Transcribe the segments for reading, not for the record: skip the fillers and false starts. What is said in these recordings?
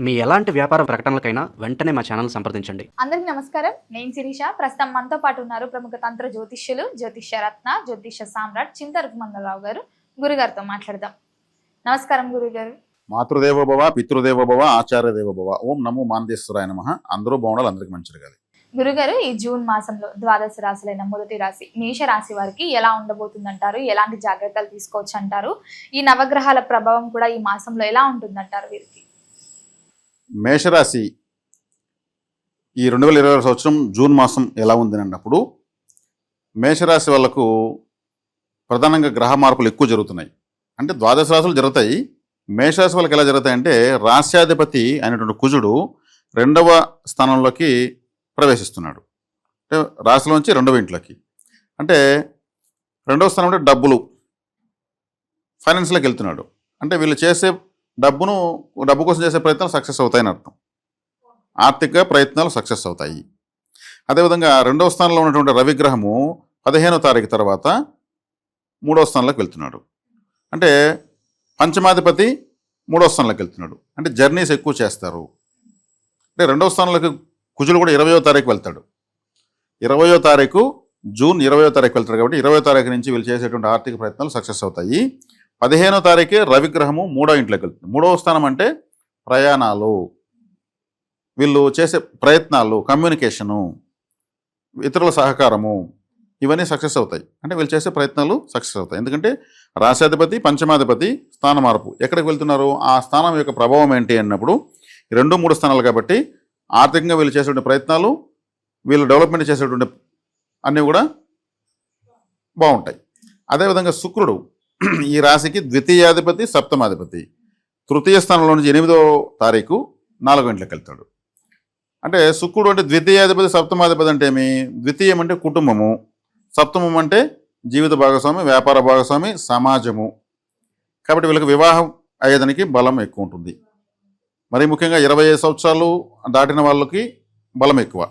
మీ ఎలాంటి వ్యాపార ప్రకటనలకైనా వెంటనే మా ఛానల్ సంప్రదించండి. అందరికీ నమస్కారం. నేను శిరీష. ప్రస్తుతం మనతో పాటు ఉన్నారు ప్రముఖ తంత్ర జ్యోతిష్యులు, జ్యోతిష్య రత్న, జ్యోతిష సామ్రాట్ చింతరపు మంగళరావు గారు. గురుగారితో మాట్లాడదాం. నమస్కారం గురుగారు. మాతృదేవో భవ, పితృదేవో భవ, ఆచార్య దేవో భవ. ఓం నమో మాందేశ్వరాయ నమః. అందరూ బాగుండాలి, అందరికి మంచి జరగాలి. గురుగారు, ఈ జూన్ మాసంలో ద్వాదశ రాశులైన మొదటి రాశి మేష రాశి వారికి ఎలా ఉండబోతుందంటారు? ఎలాంటి జాగ్రత్తలు తీసుకోవచ్చు అంటారు? ఈ నవగ్రహాల ప్రభావం కూడా ఈ మాసంలో ఎలా ఉంటుందంటారు వీరికి? మేషరాశి ఈ 2020 సంవత్సరం జూన్ మాసం ఎలా ఉంది అన్నప్పుడు మేషరాశి వాళ్ళకు ప్రధానంగా గ్రహ మార్పులు ఎక్కువ జరుగుతున్నాయి. అంటే ద్వాదశ రాశులు జరుగుతాయి. మేషరాశి వాళ్ళకి ఎలా జరుగుతాయంటే రాశ్యాధిపతి అయినటువంటి కుజుడు 2వ స్థానంలోకి ప్రవేశిస్తున్నాడు. అంటే రాశిలోంచి 2వ ఇంట్లోకి. అంటే 2వ స్థానం అంటే డబ్బులు, ఫైనాన్స్లోకి వెళ్తున్నాడు. అంటే వీళ్ళు చేసే డబ్బు కోసం చేసే ప్రయత్నాలు సక్సెస్ అవుతాయని అర్థం. ఆర్థిక ప్రయత్నాలు సక్సెస్ అవుతాయి. అదేవిధంగా 2వ స్థానంలో ఉన్నటువంటి రవిగ్రహము 15వ తారీఖు తర్వాత 3వ స్థానంలోకి వెళ్తున్నాడు. అంటే పంచమాధిపతి 3వ స్థానంలోకి వెళ్తున్నాడు. అంటే జర్నీస్ ఎక్కువ చేస్తారు. అంటే 2వ స్థానంలోకి కుజుడు కూడా 20వ తారీఖు వెళ్తాడు. 20వ తారీఖు జూన్ 20వ తారీఖు వెళ్తాడు. కాబట్టి 20వ తారీఖు నుంచి వీళ్ళు చేసేటువంటి ఆర్థిక ప్రయత్నాలు సక్సెస్ అవుతాయి. 15వ తారీఖే రవిగ్రహము 3వ ఇంట్లోకి వెళ్తుంది. 3వ స్థానం అంటే ప్రయాణాలు, వీళ్ళు చేసే ప్రయత్నాలు, కమ్యూనికేషను, ఇతరుల సహకారము, ఇవన్నీ సక్సెస్ అవుతాయి. అంటే వీళ్ళు చేసే ప్రయత్నాలు సక్సెస్ అవుతాయి. ఎందుకంటే రాశాధిపతి పంచమాధిపతి స్థాన మార్పు ఎక్కడికి వెళ్తున్నారు, ఆ స్థానం యొక్క ప్రభావం ఏంటి అన్నప్పుడు 2, 3 స్థానాలు కాబట్టి ఆర్థికంగా వీళ్ళు చేసేటువంటి ప్రయత్నాలు, వీళ్ళు డెవలప్మెంట్ చేసేటువంటి అన్నీ కూడా బాగుంటాయి. అదేవిధంగా శుక్రుడు ఈ రాశికి ద్వితీయాధిపతి సప్తమాధిపతి. తృతీయ స్థానంలో నుంచి 8వ తారీఖు 4వ ఇంట్లోకి వెళ్తాడు. అంటే శుక్రుడు అంటే ద్వితీయాధిపతి సప్తమాధిపతి అంటే ఏమి? ద్వితీయం అంటే కుటుంబము, సప్తమం అంటే జీవిత భాగస్వామి, వ్యాపార భాగస్వామి, సమాజము. కాబట్టి వీళ్ళకి వివాహం అయ్యేదానికి బలం ఎక్కువ ఉంటుంది. మరీ ముఖ్యంగా 25 సంవత్సరాలు దాటిన వాళ్ళకి బలం ఎక్కువ.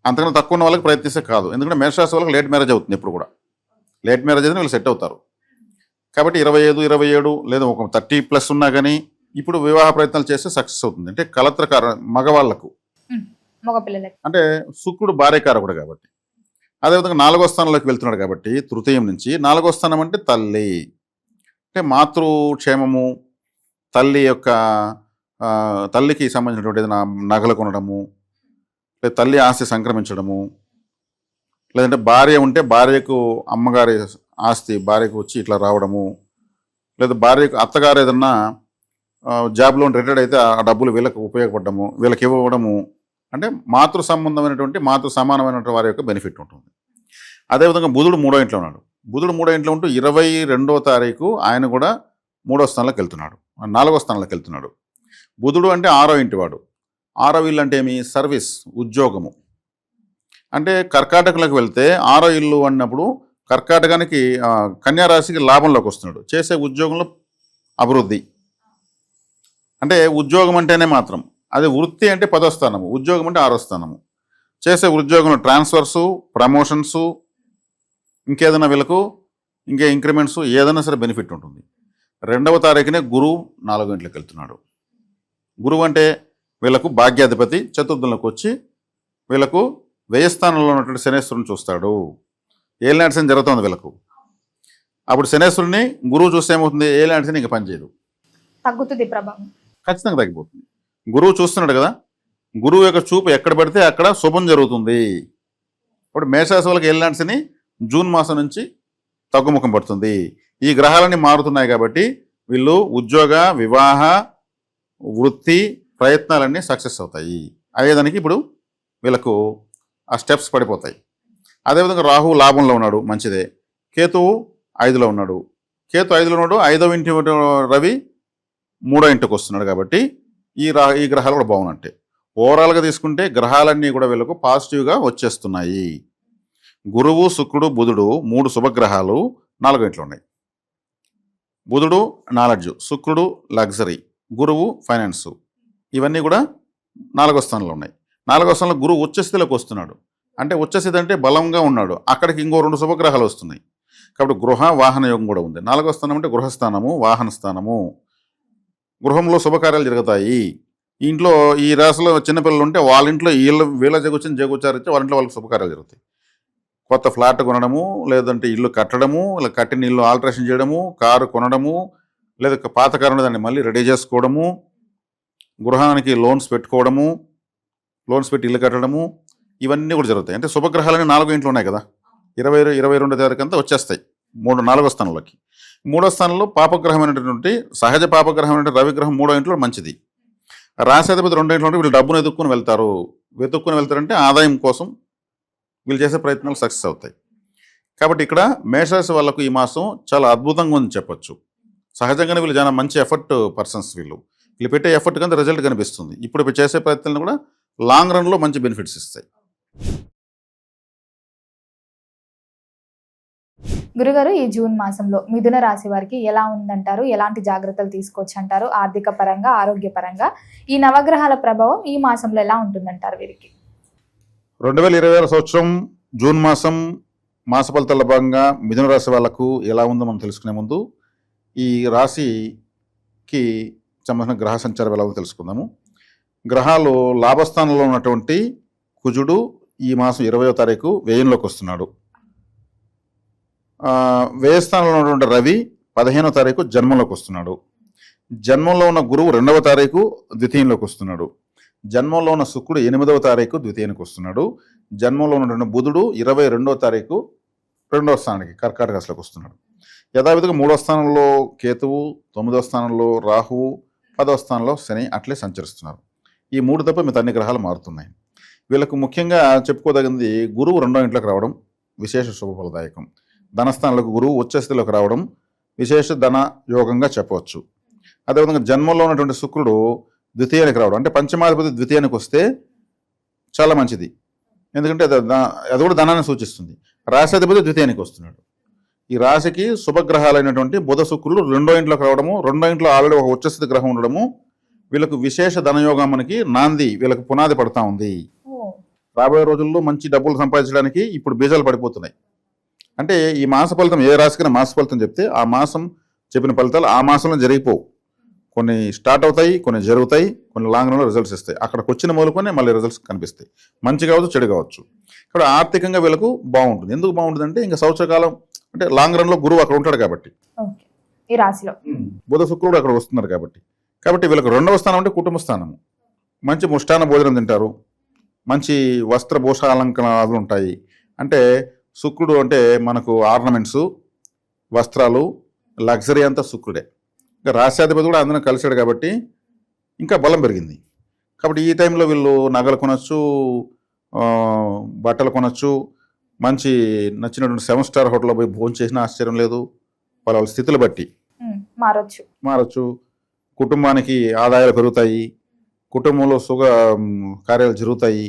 అంతకన్నా తక్కువ ఉన్న వాళ్ళకి ప్రయత్నిస్తే కాదు. ఎందుకంటే మేషరాశి వాళ్ళకి లేట్ మ్యారేజ్ అవుతుంది. ఎప్పుడు కూడా లేట్ మ్యారేజ్ అయితే వీళ్ళు సెట్ అవుతారు. కాబట్టి 25, 27 లేదా ఒక 30+ ఉన్నా కానీ ఇప్పుడు వివాహ ప్రయత్నాలు చేస్తే సక్సెస్ అవుతుంది. అంటే కలత్రకార మగవాళ్లకు, అంటే శుక్రుడు భార్యకారకుడు కాబట్టి. అదేవిధంగా 4వ స్థానంలోకి వెళ్తున్నాడు కాబట్టి తృతీయం నుంచి 4వ స్థానం అంటే తల్లి, అంటే మాతృక్షేమము, తల్లి యొక్క తల్లికి సంబంధించినటువంటి ఏదైనా నగలు కొనడము, లేదా తల్లి ఆస్తి సంక్రమించడము, లేదంటే భార్య ఉంటే భార్యకు అమ్మగారి ఆస్తి భార్యకు వచ్చి ఇట్లా రావడము, లేదా భార్యకు అత్తగారు ఏదన్నా జాబ్లో రిటైర్డ్ అయితే ఆ డబ్బులు వీళ్ళకి ఉపయోగపడము, వీళ్ళకి ఇవ్వడము, అంటే మాతృ సంబంధమైనటువంటి మాతృ సమానమైనటువంటి వారి యొక్క బెనిఫిట్ ఉంటుంది. అదేవిధంగా బుధుడు 3వ ఇంట్లో ఉన్నాడు. బుధుడు 3వ ఇంట్లో ఉంటూ 22వ తారీఖు ఆయన కూడా 3వ స్థానంలోకి వెళ్తున్నాడు, 4వ స్థానంలోకి వెళ్తున్నాడు. బుధుడు అంటే 6వ ఇంటి వాడు. 6వ ఇల్లు అంటే ఏమి? సర్వీస్, ఉద్యోగము. అంటే కర్కాటకంలోకి వెళ్తే 6వ ఇల్లు అన్నప్పుడు కర్కాటకానికి కన్యారాశికి లాభంలోకి వస్తున్నాడు. చేసే ఉద్యోగంలో అభివృద్ధి. అంటే ఉద్యోగం అంటేనే మాత్రం అది, వృత్తి అంటే 10వ స్థానము, ఉద్యోగం అంటే 6వ స్థానము. చేసే ఉద్యోగంలో ట్రాన్స్ఫర్సు, ప్రమోషన్సు, ఇంకేదైనా వీళ్ళకు ఇంకే ఇంక్రిమెంట్స్ ఏదైనా సరే బెనిఫిట్ ఉంటుంది. 2వ తారీఖునే గురువు 4వ ఇంట్లోకి వెళ్తున్నాడు. గురువు అంటే వీళ్ళకు భాగ్యాధిపతి చతుర్థంలోకి వచ్చి వీళ్ళకు వ్యయ స్థానంలో ఉన్నటువంటి శనేశ్వరుని చూస్తాడు. ఏలినాటి శని జరుగుతుంది వీళ్ళకు. అప్పుడు శనేశ్వరుని గురువు చూస్తే ఏమవుతుంది? ఏలినాటి శని ఇంకా పనిచేయదు, తగ్గుతుంది ప్రభావం, ఖచ్చితంగా తగ్గిపోతుంది. గురువు చూస్తున్నాడు కదా, గురువు యొక్క చూపు ఎక్కడ పడితే అక్కడ శుభం జరుగుతుంది. ఇప్పుడు మేషరాశి వాళ్ళకి ఏలినాటి శని జూన్ మాసం నుంచి తగ్గుముఖం పడుతుంది. ఈ గ్రహాలన్నీ మారుతున్నాయి కాబట్టి వీళ్ళు ఉద్యోగ, వివాహ, వృత్తి ప్రయత్నాలన్నీ సక్సెస్ అవుతాయి. అయ్యేదానికి ఇప్పుడు వీళ్ళకు ఆ స్టెప్స్ పడిపోతాయి. అదేవిధంగా రాహు లాభంలో ఉన్నాడు, మంచిదే. కేతువు 5లో ఉన్నాడు. కేతు 5లో ఉన్నాడు. 5వ ఇంటి రవి 3వ ఇంటికి వస్తున్నాడు. కాబట్టి ఈ గ్రహాలు కూడా బాగున్నట్టే. ఓవరాల్గా తీసుకుంటే గ్రహాలన్నీ కూడా వీళ్ళకు పాజిటివ్గా వచ్చేస్తున్నాయి. గురువు, శుక్రుడు, బుధుడు 3 శుభగ్రహాలు 4వ ఇంట్లో ఉన్నాయి. బుధుడు నాలెడ్జ్, శుక్రుడు లగ్జరీ, గురువు ఫైనాన్సు, ఇవన్నీ కూడా 4వ స్థానంలో ఉన్నాయి. 4వ స్థానంలో గురువు ఉచ్చస్థితిలోకి వస్తున్నాడు. అంటే ఉచ్చస్థితి అంటే బలంగా ఉన్నాడు. అక్కడికి ఇంకో 2 శుభగ్రహాలు వస్తున్నాయి. కాబట్టి గృహ వాహన యోగం కూడా ఉంది. 4వ స్థానం అంటే గృహస్థానము, వాహన స్థానము. గృహంలో శుభకార్యాలు జరుగుతాయి. ఇంట్లో ఈ రాశిలో చిన్నపిల్లలు ఉంటే వాళ్ళ ఇంట్లో వీళ్ళ జగొచ్చారిస్తే వాళ్ళ ఇంట్లో వాళ్ళకి శుభకార్యాలు జరుగుతాయి. కొత్త ఫ్లాట్ కొనడము, లేదంటే ఇల్లు కట్టడము, ఇలా కట్టిన ఇల్లు ఆల్టరేషన్ చేయడము, కారు కొనడము, లేదా పాత కారు దాన్ని మళ్ళీ రెడీ చేసుకోవడము, గృహానికి లోన్స్ పెట్టుకోవడము, లోన్స్ పెట్టి ఇల్లు కట్టడము, ఇవన్నీ కూడా జరుగుతాయి. అంటే శుభగ్రహాలని 4 ఇంట్లో ఉన్నాయి కదా, 22 తారీఖు అంతా వచ్చేస్తాయి 4వ స్థానంలోకి. 3వ స్థానంలో పాపగ్రహమైనటువంటి సహజ పాపగ్రహమైన రవిగ్రహం 3వ ఇంట్లో మంచిది. రాశాధిపతి 2వ ఇంట్లో ఉంటే వీళ్ళు డబ్బును వెతుక్కుని వెళ్తారంటే ఆదాయం కోసం వీళ్ళు చేసే ప్రయత్నాలు సక్సెస్ అవుతాయి. కాబట్టి ఇక్కడ మేషరాశి వాళ్ళకు ఈ మాసం చాలా అద్భుతంగా ఉందని చెప్పొచ్చు. సహజంగానే వీళ్ళు చాలా మంచి ఎఫర్ట్ పర్సన్స్. వీళ్ళు పెట్టే ఎఫర్ట్ కింద రిజల్ట్ కనిపిస్తుంది. ఇప్పుడు చేసే ప్రయత్నాలు కూడా లాంగ్ రన్లో మంచి బెనిఫిట్స్ ఇస్తాయి. గురుగారు, ఈ జూన్ మాసంలో మిథున రాశి వారికి ఎలా ఉందంటారు? ఎలాంటి జాగ్రత్తలు తీసుకోవచ్చు అంటారు? ఆర్థిక పరంగా, ఆరోగ్యపరంగా ఈ నవగ్రహాల ప్రభావం ఈ మాసంలో ఎలా ఉంటుందంటారు వీరికి? 2026 సంవత్సరం జూన్ మాసం మాస ఫలితాల భాగంగా మిథున రాశి వాళ్ళకు ఎలా ఉందో మనం తెలుసుకునే ముందు ఈ రాశికి సంబంధించిన గ్రహ సంచారం ఎలా ఉందో తెలుసుకుందాము. గ్రహాలు లాభస్థానంలో ఉన్నటువంటి కుజుడు ఈ మాసం 20వ తారీఖు వ్యయంలోకి వస్తున్నాడు. వ్యయస్థానంలో ఉన్నటువంటి రవి 15వ తారీఖు జన్మంలోకి వస్తున్నాడు. జన్మంలో ఉన్న గురువు 2వ తారీఖు ద్వితీయంలోకి వస్తున్నాడు. జన్మంలో ఉన్న శుక్రుడు 8వ తారీఖు ద్వితీయానికి వస్తున్నాడు. జన్మంలో ఉన్నటువంటి బుధుడు 22వ తారీఖు 2వ స్థానానికి కర్కాటక రాశిలోకి వస్తున్నాడు. యథావిధిగా 3వ స్థానంలో కేతువు, 9వ స్థానంలో రాహువు, 10వ స్థానంలో శని అట్లే సంచరిస్తున్నారు. ఈ 3 తప్ప మిగతా అన్ని గ్రహాలు మారుతున్నాయి. వీళ్ళకు ముఖ్యంగా చెప్పుకోదగింది గురువు 2వ ఇంట్లోకి రావడం విశేష శుభఫలదాయకం. ధనస్థానాలకు గురువు ఉచ్చస్థితిలోకి రావడం విశేష ధన యోగంగా చెప్పవచ్చు. అదేవిధంగా జన్మంలో ఉన్నటువంటి శుక్రుడు ద్వితీయానికి రావడం, అంటే పంచమాధిపతి ద్వితీయానికి వస్తే చాలా మంచిది. ఎందుకంటే అది కూడా ధనాన్ని సూచిస్తుంది. రాశాధిపతి ద్వితీయానికి వస్తున్నాడు. ఈ రాశికి శుభగ్రహాలైనటువంటి బుధ శుక్రులు 2వ ఇంట్లోకి రావడము, 2వ ఇంట్లో ఆల్రెడీ ఒక ఉచ్చస్థితి గ్రహం ఉండడము వీళ్ళకు విశేష ధనయోగం మనకి నాంది, వీళ్ళకి పునాది పడతా ఉంది. రాబోయే రోజుల్లో మంచి డబ్బులు సంపాదించడానికి ఇప్పుడు బీజాలు పడిపోతున్నాయి. అంటే ఈ మాస ఫలితం ఏ రాశికైనా మాస ఫలితం చెప్తే ఆ మాసం చెప్పిన ఫలితాలు ఆ మాసంలో జరిగిపోవు. కొన్ని స్టార్ట్ అవుతాయి, కొన్ని జరుగుతాయి, కొన్ని లాంగ్ రన్లో రిజల్ట్స్ ఇస్తాయి. అక్కడికి వచ్చిన మూలకొని మళ్ళీ రిజల్ట్స్ కనిపిస్తాయి. మంచి కావచ్చు, చెడు కావచ్చు. ఇక్కడ ఆర్థికంగా వీళ్ళకు బాగుంటుంది. ఎందుకు బాగుంటుంది అంటే ఇంకా సంవత్సరకాలం అంటే లాంగ్ రన్లో గురువు అక్కడ ఉంటాడు కాబట్టి, ఈ రాశిలో బుధ శుక్రుడు అక్కడ వస్తున్నారు కాబట్టి వీళ్ళకి 2వ స్థానం అంటే కుటుంబ స్థానము. మంచి ముష్టాన భోజనం తింటారు, మంచి వస్త్ర భూషాలంకరణాలు ఉంటాయి. అంటే శుక్రుడు అంటే మనకు ఆర్నమెంట్స్, వస్త్రాలు, లగ్జరీ అంతా శుక్రుడే. ఇంకా రాశ్యాధిపతి కూడా అందరం కలిశాడు కాబట్టి ఇంకా బలం పెరిగింది. కాబట్టి ఈ టైంలో వీళ్ళు నగలు కొనొచ్చు, బట్టలు కొనొచ్చు, మంచి నచ్చినటువంటి 7 స్టార్ హోటల్లో పోయి భోజనం చేసినా ఆశ్చర్యం లేదు. వాళ్ళ స్థితులు బట్టి మారచ్చు. కుటుంబానికి ఆదాయాలు పెరుగుతాయి, కుటుంబంలో సుఖ కార్యాలు జరుగుతాయి.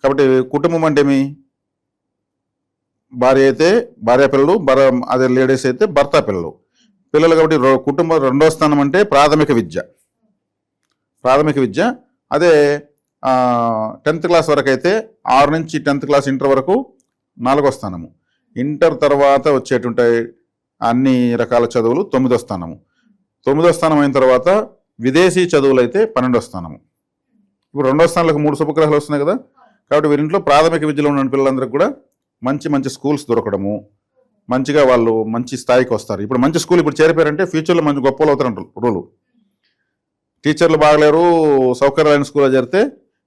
కాబట్టి కుటుంబం అంటే ఏమి, భార్య అయితే భార్య పిల్లలు, అదే లేడీస్ అయితే భర్త పిల్లలు కాబట్టి కుటుంబం 2వ స్థానం అంటే ప్రాథమిక విద్య. అదే 10th క్లాస్ వరకు అయితే 6 నుంచి 10th క్లాస్ ఇంటర్ వరకు 4వ స్థానము. ఇంటర్ తర్వాత వచ్చేటువంటి అన్ని రకాల చదువులు 9వ స్థానము. 9వ స్థానం అయిన తర్వాత విదేశీ చదువులు అయితే 12వ స్థానము. ఇప్పుడు 2వ స్థానంలోకి 3 శుభగ్రహాలు వస్తున్నాయి కదా. కాబట్టి వీరింట్లో ప్రాథమిక విద్యలో ఉన్న పిల్లలందరికీ కూడా మంచి స్కూల్స్ దొరకడము, మంచిగా వాళ్ళు మంచి స్థాయికి వస్తారు. ఇప్పుడు మంచి స్కూల్ ఇప్పుడు చేరిపోయారంటే ఫ్యూచర్లో మంచి గొప్పలు అవుతారంటారు రూలు. టీచర్లు బాగలేరు, సౌకర్యాలైన స్కూల్లో చేరితే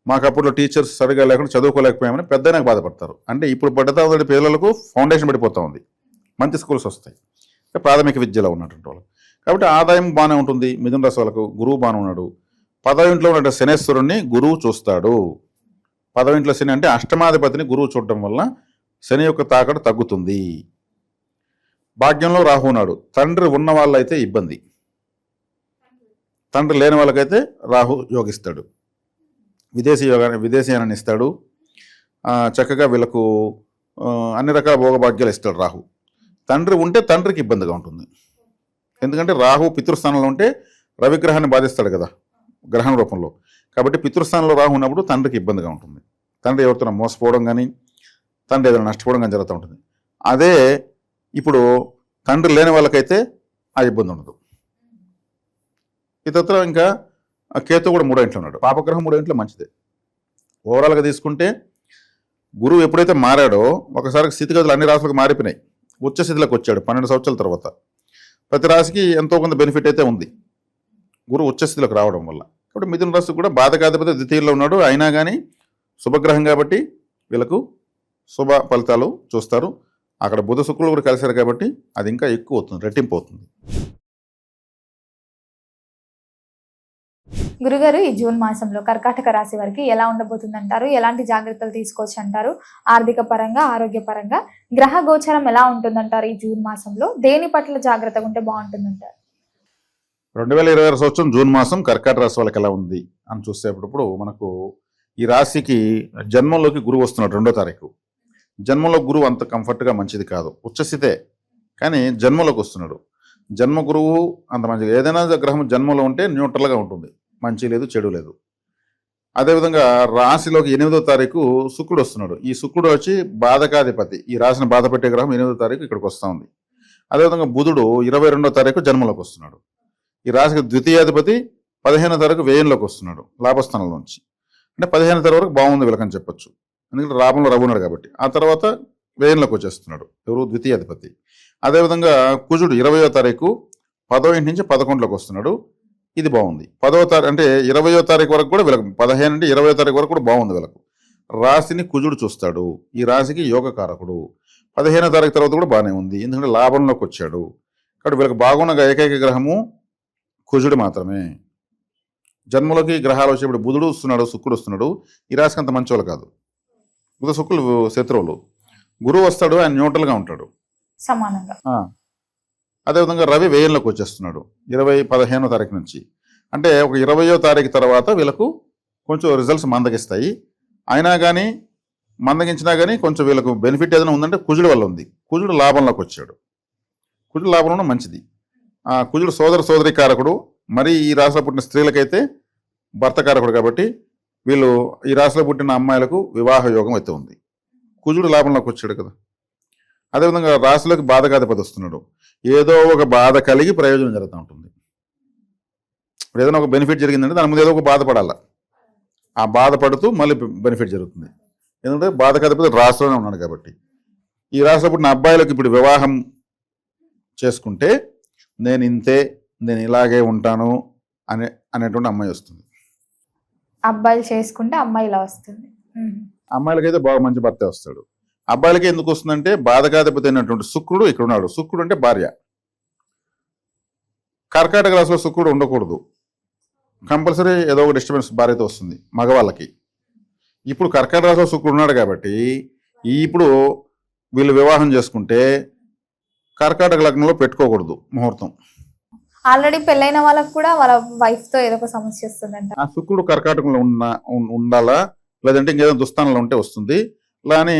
మాకు అప్పట్లో టీచర్స్ సరిగా లేకుండా చదువుకోలేకపోయామని పెద్దయినాక బాధపడతారు. అంటే ఇప్పుడు పడ్డతా ఉంది పిల్లలకు ఫౌండేషన్ పడిపోతూ ఉంది, మంచి స్కూల్స్ వస్తాయి ప్రాథమిక విద్యలో ఉన్నటువంటి వాళ్ళు. కాబట్టి ఆదాయం బాగానే ఉంటుంది. మిథున రాశి వాళ్ళకు గురువు బాగానే ఉన్నాడు. 10వ ఇంట్లో ఉన్న శనేశ్వరుణ్ణి గురువు చూస్తాడు. 10వ ఇంట్లో శని అంటే అష్టమాధిపతిని గురువు చూడటం వల్ల శని యొక్క తాకడ తగ్గుతుంది. భాగ్యంలో రాహు ఉన్నాడు. తండ్రి ఉన్న వాళ్ళైతే ఇబ్బంది, తండ్రి లేని వాళ్ళకైతే రాహు యోగిస్తాడు, విదేశీయాన్ని ఇస్తాడు. చక్కగా వీళ్ళకు అన్ని రకాల భోగభాగ్యాలు ఇస్తాడు రాహు. తండ్రి ఉంటే తండ్రికి ఇబ్బందిగా ఉంటుంది. ఎందుకంటే రాహు పితృస్థానంలో ఉంటే రవిగ్రహాన్ని బాధిస్తాడు కదా గ్రహణ రూపంలో. కాబట్టి పితృస్థానంలో రాహు ఉన్నప్పుడు తండ్రికి ఇబ్బందిగా ఉంటుంది. తండ్రి ఎవరితో మోసపోవడం కానీ, తండ్రి ఏదైనా నష్టపోవడం కానీ జరుగుతూ ఉంటుంది. అదే ఇప్పుడు తండ్రి లేని వాళ్ళకైతే ఆ ఇబ్బంది ఉండదు. ఇతర ఇంకా ఆ కేతు కూడా 3వ ఇంట్లో ఉన్నాడు. పాపగ్రహం 3వ ఇంట్లో మంచిదే. ఓవరాల్గా తీసుకుంటే గురువు ఎప్పుడైతే మారాడో ఒకసారి స్థితిగతులు అన్ని రాశులకు మారిపోయినాయి. ఉచ్చ స్థితిలోకి వచ్చాడు 12 సంవత్సరాల తర్వాత. ప్రతి రాశికి ఎంతో కొంత బెనిఫిట్ అయితే ఉంది గురువు ఉచ్చ స్థితిలోకి రావడం వల్ల. కాబట్టి మిథున రాశి కూడా బాధకాధిపతి ద్వితీయంలో ఉన్నాడు. అయినా కానీ శుభగ్రహం కాబట్టి వీళ్ళకు శుభ ఫలితాలు చూస్తారు. అక్కడ బుధ శుక్రులు కూడా కలిశారు కాబట్టి అది ఇంకా ఎక్కువ అవుతుంది, రెట్టింపు అవుతుంది. గురుగారు, ఈ జూన్ మాసంలో కర్కాటక రాశి వారికి ఎలా ఉండబోతుంది అంటారు? ఎలాంటి జాగ్రత్తలు తీసుకోవచ్చు అంటారు? ఆర్థిక పరంగా, ఆరోగ్య పరంగా గ్రహ గోచరం ఎలా ఉంటుందంటారు? ఈ జూన్ మాసంలో దేని పట్ల జాగ్రత్తగా ఉంటే బాగుంటుందంటారు? 2026 సంవత్సరం జూన్ మాసం కర్కాటక రాశి వాళ్ళకి ఎలా ఉంది అని చూసేటప్పుడు మనకు ఈ రాశికి జన్మంలోకి గురువు వస్తున్నాడు 2వ తారీఖు. జన్మంలో గురువు అంత కంఫర్ట్గా మంచిది కాదు, ఉచ్చస్థితే కానీ జన్మలోకి వస్తున్నాడు. జన్మ గురువు అంత మంచిది. ఏదైనా గ్రహం జన్మలో ఉంటే న్యూట్రల్గా ఉంటుంది, మంచి లేదు చెడు లేదు. అదేవిధంగా రాశిలోకి 8వ తారీఖు శుక్రుడు వస్తున్నాడు. ఈ శుక్రుడు వచ్చి బాధకాధిపతి, ఈ రాశిని బాధ పెట్టే గ్రహం 8వ తారీఖు ఇక్కడికి వస్తూ ఉంది. అదేవిధంగా బుధుడు 22వ తారీఖు జన్మలోకి వస్తున్నాడు. ఈ రాశికి ద్వితీయాధిపతి 15వ తారీఖు వ్యయంలోకి వస్తున్నాడు లాభస్థానంలోంచి. అంటే 15వ తారీఖు వరకు బాగుంది వీళ్ళకని చెప్పొచ్చు, ఎందుకంటే లాభంలో రఘు ఉన్నాడు కాబట్టి. ఆ తర్వాత వ్యయంలోకి వచ్చేస్తున్నాడు ఎవరు, ద్వితీయాధిపతి. అదేవిధంగా కుజుడు 20వ తారీఖు 10వ ఇంటి నుంచి 11లోకి వస్తున్నాడు. ఇది బాగుంది. 10వ తారీఖు అంటే 20వ తారీఖు వరకు కూడా వీళ్ళకి 15 నుండి 20వ తారీఖు వరకు కూడా బాగుంది వీళ్ళకు. రాశిని కుజుడు చూస్తాడు, ఈ రాశికి యోగకారకుడు. 15వ తారీఖు తర్వాత కూడా బాగానే ఉంది, ఎందుకంటే లాభంలోకి వచ్చాడు. కాబట్టి వీళ్ళకి బాగున్న ఏకైక గ్రహము కుజుడు మాత్రమే. జన్మలోకి గ్రహాలు వచ్చేప్పుడు బుధుడు వస్తున్నాడు, శుక్రుడు వస్తున్నాడు. ఈ రాశికి అంత మంచి వాళ్ళు కాదు, బుధ శుక్రులు శత్రువులు. గురువు వస్తాడు, ఆయన న్యూట్రల్గా ఉంటాడు సమానంగా. అదేవిధంగా రవి వ్యయంలోకి వచ్చేస్తున్నాడు 15వ తారీఖు నుంచి. అంటే ఒక 20వ తారీఖు తర్వాత వీళ్ళకు కొంచెం రిజల్ట్స్ మందగిస్తాయి. అయినా కానీ మందగించినా కానీ కొంచెం వీళ్ళకు బెనిఫిట్ ఏదైనా ఉందంటే కుజుడు వల్ల ఉంది. కుజుడు లాభంలోకి వచ్చాడు, కుజుడు లాభంలో మంచిది. కుజుడు సోదరి కారకుడు. మరి ఈ రాశిలో పుట్టిన స్త్రీలకైతే భర్త కారకుడు కాబట్టి వీళ్ళు ఈ రాశిలో పుట్టిన అమ్మాయిలకు వివాహ యోగం అయితే ఉంది. కుజుడు లాభంలోకి వచ్చాడు కదా. అదేవిధంగా రాశిలోకి బాధకాధిపతి వస్తున్నాడు. ఏదో ఒక బాధ కలిగి ప్రయోజనం జరుగుతూ ఉంటుంది. ఇప్పుడు ఏదైనా ఒక బెనిఫిట్ జరిగిందంటే దాని ముందు ఏదో ఒక బాధపడాల, ఆ బాధపడుతూ మళ్ళీ బెనిఫిట్ జరుగుతుంది. ఎందుకంటే బాధకాధిపతి రాశిలోనే ఉన్నాడు కాబట్టి. ఈ రాశిలో పుట్టిన అబ్బాయిలకు ఇప్పుడు వివాహం చేసుకుంటే నేను ఇంతే, నేను ఇలాగే ఉంటాను అనేటువంటి అమ్మాయి వస్తుంది. అబ్బాయిలు చేసుకుంటే అమ్మాయి ఇలా వస్తుంది. అమ్మాయిలకైతే బాగా మంచి భర్త వస్తాడు. అబ్బాయిలకి ఎందుకు వస్తుందంటే బాధకాధిపతి అయినటువంటి శుక్రుడు ఇక్కడ ఉన్నాడు. శుక్రుడు అంటే భార్య. కర్కాటక రాశిలో శుక్రుడు ఉండకూడదు, కంపల్సరీ ఏదో ఒక డిస్టర్బెన్స్ భార్యతో వస్తుంది మగవాళ్ళకి. ఇప్పుడు కర్కాటక రాశిలో శుక్రుడు ఉన్నాడు కాబట్టి ఇప్పుడు వీళ్ళు వివాహం చేసుకుంటే కర్కాటక లగ్నంలో పెట్టుకోకూడదు ముహూర్తం. ఆల్రెడీ పెళ్ళైన వాళ్ళకి కూడా వాళ్ళ వైఫ్ తో ఏదో ఒక సమస్య వస్తుందంట. ఆ శుక్రుడు కర్కాటకంలో ఉండాలా, లేదంటే ఇంకేదో దుస్థానంలో ఉంటే వస్తుంది. కానీ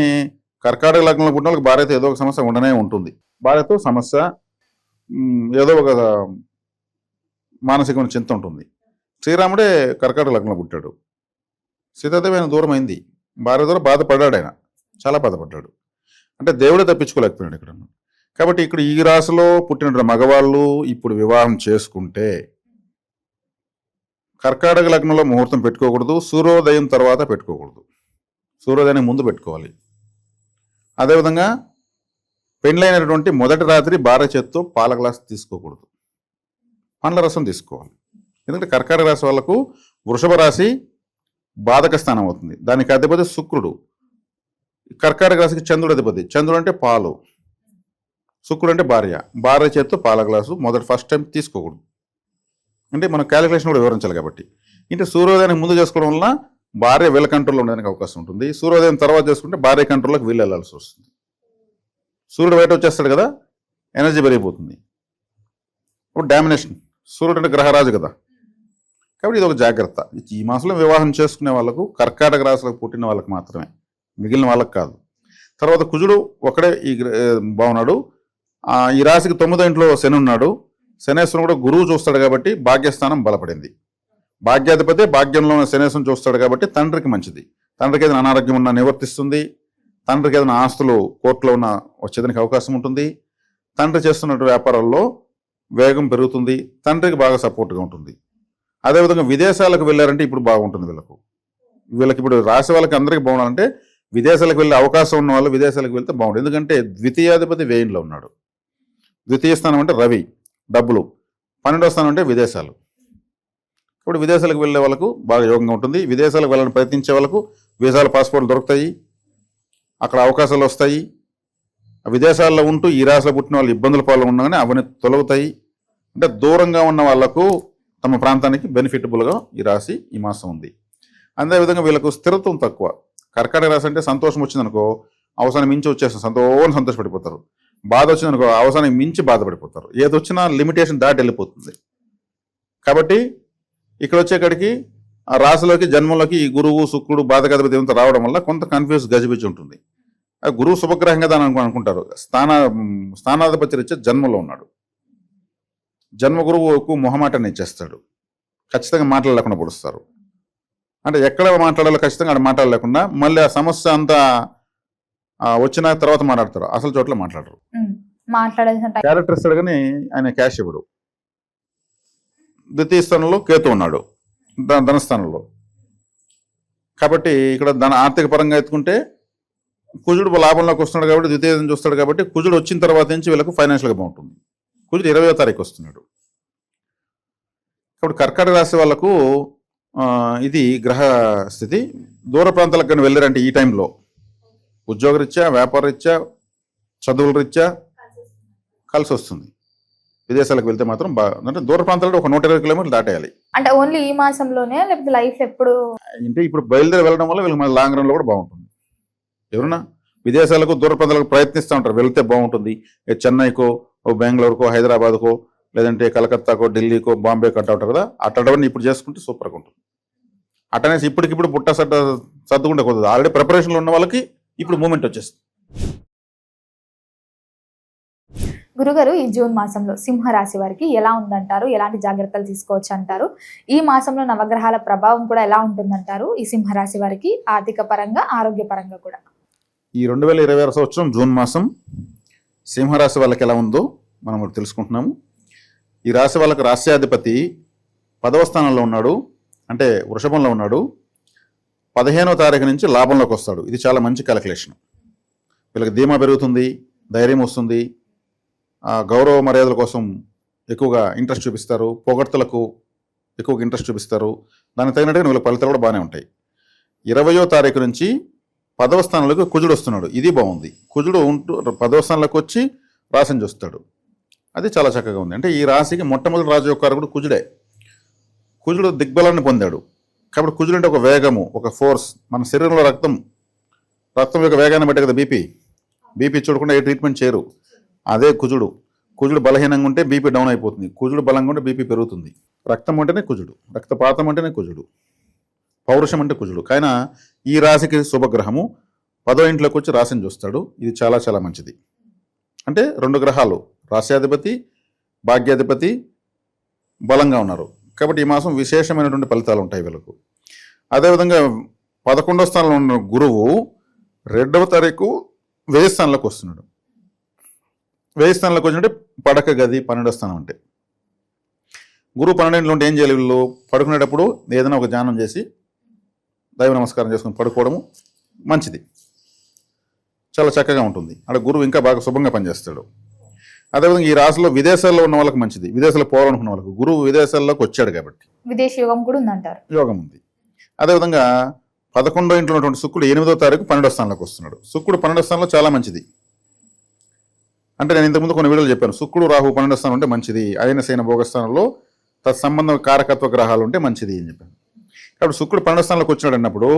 కర్కాటక లగ్నంలో పుట్టిన వాళ్ళకి భార్యతో ఏదో ఒక సమస్య ఉండనే ఉంటుంది. భార్యతో సమస్య, ఏదో ఒక మానసికమైన చింత ఉంటుంది. శ్రీరాముడే కర్కాటక లగ్నంలో పుట్టాడు. సీతాదేవి ఆయన దూరం అయింది, భార్య ద్వారా బాధపడ్డాడు, ఆయన చాలా బాధపడ్డాడు. అంటే దేవుడే తప్పించుకోలేకపోయాడు ఇక్కడ. కాబట్టి ఇక్కడ ఈ రాశిలో పుట్టిన మగవాళ్ళు ఇప్పుడు వివాహం చేసుకుంటే కర్కాటక లగ్నంలో ముహూర్తం పెట్టుకోకూడదు, సూర్యోదయం తర్వాత పెట్టుకోకూడదు, సూర్యోదయానికి ముందు పెట్టుకోవాలి. అదేవిధంగా పెళ్ళైనటువంటి మొదటి రాత్రి భార్య చేత్తో పాల గ్లాస్ తీసుకోకూడదు, పండ్ల రసం తీసుకోవాలి. ఎందుకంటే కర్కాటక రాశి వాళ్ళకు వృషభ రాశి బాధక స్థానం అవుతుంది, దానికి అధిపతి శుక్రుడు. కర్కాటక రాశికి చంద్రుడు అధిపతి. చంద్రుడు అంటే పాలు, శుక్రుడు అంటే భార్య చేత్తో పాల గ్లాసు ఫస్ట్ టైం తీసుకోకూడదు. అంటే మనం క్యాలిక్యులేషన్ కూడా వివరించాలి కాబట్టి. అంటే సూర్యోదయానికి ముందు చేసుకోవడం వల్ల భార్య వీళ్ళ కంట్రోల్లో ఉండడానికి అవకాశం ఉంటుంది. సూర్యోదయం తర్వాత చేసుకుంటే భార్య కంట్రోల్లోకి వీళ్ళు వెళ్ళాల్సి వస్తుంది. సూర్యుడు బయట వచ్చేస్తాడు కదా, ఎనర్జీ పెరిగిపోతుంది. ఇప్పుడు డామినేషన్, సూర్యుడు అంటే గ్రహరాజు కదా. కాబట్టి ఇది ఒక జాగ్రత్త. ఈ మాసంలో వివాహం చేసుకునే వాళ్ళకు కర్కాటక రాశిలో పుట్టిన వాళ్ళకి మాత్రమే, మిగిలిన వాళ్ళకి కాదు. తర్వాత కుజుడు ఒకడే బాగున్నాడు. ఈ రాశికి 9వ ఇంట్లో శని ఉన్నాడు. శనేశ్వరం కూడా గురువు చూస్తాడు కాబట్టి భాగ్యస్థానం బలపడింది. భాగ్యాధిపతి భాగ్యంలో ఉన్న శనేశ్వరం చూస్తాడు కాబట్టి తండ్రికి మంచిది. తండ్రికి ఏదైనా అనారోగ్యం ఉన్నా నివర్తిస్తుంది. తండ్రికి ఏదైనా ఆస్తులు కోర్టులో ఉన్న వచ్చేదానికి అవకాశం ఉంటుంది. తండ్రి చేస్తున్న వ్యాపారాల్లో వేగం పెరుగుతుంది. తండ్రికి బాగా సపోర్ట్గా ఉంటుంది. అదేవిధంగా విదేశాలకు వెళ్ళారంటే ఇప్పుడు బాగుంటుంది వీళ్ళకి ఇప్పుడు రాసే వాళ్ళకి అందరికీ బాగుండాలంటే విదేశాలకు వెళ్ళే అవకాశం ఉన్న వాళ్ళు విదేశాలకు వెళ్తే బాగుంటుంది. ఎందుకంటే ద్వితీయాధిపతి వ్యయంలో ఉన్నాడు. ద్వితీయ స్థానం అంటే రవి, డబ్బులు. 12వ స్థానం అంటే విదేశాలు. ఇప్పుడు విదేశాలకు వెళ్ళే వాళ్ళకు బాగా యోగంగా ఉంటుంది. విదేశాలకు వెళ్ళాలని ప్రయత్నించే వాళ్ళకు వీసాలు, పాస్పోర్ట్లు దొరుకుతాయి, అక్కడ అవకాశాలు వస్తాయి. విదేశాల్లో ఉంటూ ఈ రాశిలో పుట్టిన వాళ్ళు ఇబ్బందుల పాలు ఉండగానే అవన్నీ తొలగుతాయి. అంటే దూరంగా ఉన్న వాళ్లకు తమ ప్రాంతానికి బెనిఫిటబుల్గా ఈ రాశి ఈ మాసం ఉంది. అదేవిధంగా వీళ్ళకు స్థిరత్వం తక్కువ. కర్కాటక రాశి అంటే సంతోషం వచ్చిందనుకో అవసరం మించి వచ్చేస్తుంది, సంతోషపడిపోతారు. బాధ వచ్చిందనుకో అవసరానికి మించి బాధపడిపోతారు. ఏదొచ్చినా లిమిటేషన్ దాటి వెళ్ళిపోతుంది. కాబట్టి ఇక్కడ వచ్చేకాడికి ఆ రాశిలోకి జన్మంలోకి ఈ గురువు, శుక్రుడు, బాధకాధిపతి ఏమంతా రావడం వల్ల కొంత కన్ఫ్యూజ్ గజిబిజి ఉంటుంది. ఆ గురువు శుభగ్రహంగా దాని అనుకుంటారు. స్థానాధిపతి రీత్యా జన్మలో ఉన్నాడు. జన్మ గురువుకు మొహమాటాన్ని ఇచ్చేస్తాడు. ఖచ్చితంగా మాట్లాడలేకుండా పొడుస్తారు. అంటే ఎక్కడ మాట్లాడాలో ఖచ్చితంగా అక్కడ మాట్లాడలేకుండా మళ్ళీ ఆ సమస్య అంతా వచ్చిన తర్వాత మాట్లాడతారు. అసలు చోట్ల మాట్లాడరు. క్యారెక్టర్ ఇస్తాడు కానీ ఆయన క్యాష్ ఇవ్వడు. ద్వితీయ స్థానంలో కేతు ఉన్నాడు, ధనస్థానంలో. కాబట్టి ఇక్కడ ఆర్థిక పరంగా ఎత్తుకుంటే కుజుడు లాభంలోకి వస్తున్నాడు కాబట్టి ద్వితీయం చూస్తాడు కాబట్టి కుజుడు వచ్చిన తర్వాత నుంచి వీళ్ళకు ఫైనాన్షియల్గా బాగుంటుంది. కుజుడు 20వ తారీఖు వస్తున్నాడు. కాబట్టి కర్కాటక రాశి వాళ్ళకు ఇది గ్రహ స్థితి. దూర ప్రాంతాలకు కానీ వెళ్ళారంటే ఈ టైంలో ఉద్యోగరీత్యా, వ్యాపార రీత్యా, చదువుల రీత్యా కలిసి వస్తుంది. విదేశాలకు వెళ్తే మాత్రం బాగా, అంటే దూర ప్రాంతాల్లో ఒక 120 కిలోమీటర్లు దాటేయాలి. అంటే ఓన్లీ ఈ మాసంలోనే లేకపోతే లైఫ్ ఎప్పుడు అంటే ఇప్పుడు బయలుదేరి వెళ్ళడం వల్ల వీళ్ళకి మళ్ళీ లాంగ్ రన్లో కూడా బాగుంటుంది. ఎవరన్నా విదేశాలకు దూర ప్రాంతాలకు ప్రయత్నిస్తూ ఉంటారు, వెళ్తే బాగుంటుంది. చెన్నైకో, బెంగళూరుకో, హైదరాబాద్కో, లేదంటే కలకత్తాకో, ఢిల్లీకో, బాంబేకో అంటూ ఉంటారు కదా, అట్టడవన్నీ ఇప్పుడు చేసుకుంటే సూపర్గా ఉంటుంది. అట్టనేసి ఇప్పటికిప్పుడు పుట్ట సర్దుకుంటే కుదరదు. ఆల్రెడీ ప్రిపరేషన్లో ఉన్న వాళ్ళకి ఇప్పుడు మూమెంట్ వచ్చేస్తుంది. గురుగారు, ఈ జూన్ మాసంలో సింహరాశి వారికి ఎలా ఉందంటారు? ఎలాంటి జాగ్రత్తలు తీసుకోవచ్చు అంటారు? ఈ మాసంలో నవగ్రహాల ప్రభావం కూడా ఎలా ఉంటుందంటారు ఈ సింహరాశి వారికి, ఆర్థిక పరంగా, ఆరోగ్య పరంగా కూడా? ఈ 2026 సంవత్సరం జూన్ మాసం సింహరాశి వాళ్ళకి ఎలా ఉందో మనం ఇప్పుడు తెలుసుకుంటున్నాము. ఈ రాశి వాళ్ళకి రాశ్యాధిపతి 10వ స్థానంలో ఉన్నాడు, అంటే వృషభంలో ఉన్నాడు. 15వ తారీఖు నుంచి లాభంలోకి వస్తాడు. ఇది చాలా మంచి క్యాలిక్యులేషన్. వీళ్ళకి ధీమా పెరుగుతుంది, ధైర్యం వస్తుంది, గౌరవ మర్యాదల కోసం ఎక్కువగా ఇంట్రెస్ట్ చూపిస్తారు, పొగడ్తలకు ఎక్కువగా ఇంట్రెస్ట్ చూపిస్తారు. దానికి తగినట్టుగా వీళ్ళ ఫలితాలు కూడా బాగానే ఉంటాయి. 20వ తారీఖు నుంచి 10వ స్థానంలోకి కుజుడు వస్తున్నాడు. ఇది బాగుంది. కుజుడు 10వ స్థానంలోకి వచ్చి రాశిని చూస్తాడు. అది చాలా చక్కగా ఉంది. అంటే ఈ రాశికి మొట్టమొదటి రాజయోగకారకుడు కుజుడే. కుజుడు దిగ్బలాన్ని పొందాడు. కాబట్టి కుజుడు అంటే ఒక వేగము, ఒక ఫోర్స్. మన శరీరంలో రక్తం యొక్క వేగాన్ని బట్టే కదా బీపీ చూడకుండా ఏ ట్రీట్మెంట్ చేయరు. అదే కుజుడు బలహీనంగా ఉంటే బీపీ డౌన్ అయిపోతుంది. కుజుడు బలంగా ఉంటే బీపీ పెరుగుతుంది. రక్తం అంటేనే కుజుడు, రక్తపాతం అంటేనే కుజుడు, పౌరుషం అంటే కుజుడు. కానీ ఈ రాశికి శుభగ్రహము 10వ ఇంట్లోకి వచ్చి రాశిని చూస్తాడు. ఇది చాలా చాలా మంచిది. అంటే 2 గ్రహాలు, రాశ్యాధిపతి, భాగ్యాధిపతి బలంగా ఉన్నారు. కాబట్టి ఈ మాసం విశేషమైనటువంటి ఫలితాలు ఉంటాయి వీళ్ళకు. అదేవిధంగా 11వ స్థానంలో ఉన్న గురువు 2వ తారీఖు వ్యయ స్థానంలోకి వస్తున్నాడు. వ్యయ స్థానంలోకి వచ్చినట్టే పడక గది 12వ స్థానం అంటే. గురువు 12 ఉంటే ఏం చేయాలి? వీళ్ళు పడుకునేటప్పుడు ఏదైనా ఒక ధ్యానం చేసి దైవ నమస్కారం చేసుకుని పడుకోవడము మంచిది. చాలా చక్కగా ఉంటుంది. అక్కడ గురువు ఇంకా బాగా శుభంగా పనిచేస్తాడు. అదేవిధంగా ఈ రాశిలో విదేశాల్లో ఉన్న వాళ్ళకి మంచిది. విదేశాల్లో పోవాలనుకున్న వాళ్ళకు గురువు విదేశాల్లోకి వచ్చాడు కాబట్టి విదేశీ యోగం కూడా ఉందంటారు. యోగం ఉంది. అదేవిధంగా 11వ ఇంట్లో ఉన్నటువంటి శుక్రుడు 8వ తారీఖు 12వ స్థానంలోకి వస్తున్నాడు. శుక్రుడు 12వ స్థానంలో చాలా మంచిది. అంటే నేను ఇంతకుముందు కొన్ని వీడియోలు చెప్పాను, శుక్రుడు రాహు 12వ స్థానం ఉంటే మంచిది, అయిన సైన భోగస్థానంలో తత్సంబంధ కారకత్వ గ్రహాలు ఉంటే మంచిది అని చెప్పాను. కాబట్టి శుక్రుడు 12వ స్థానంలోకి వచ్చాడు అన్నప్పుడు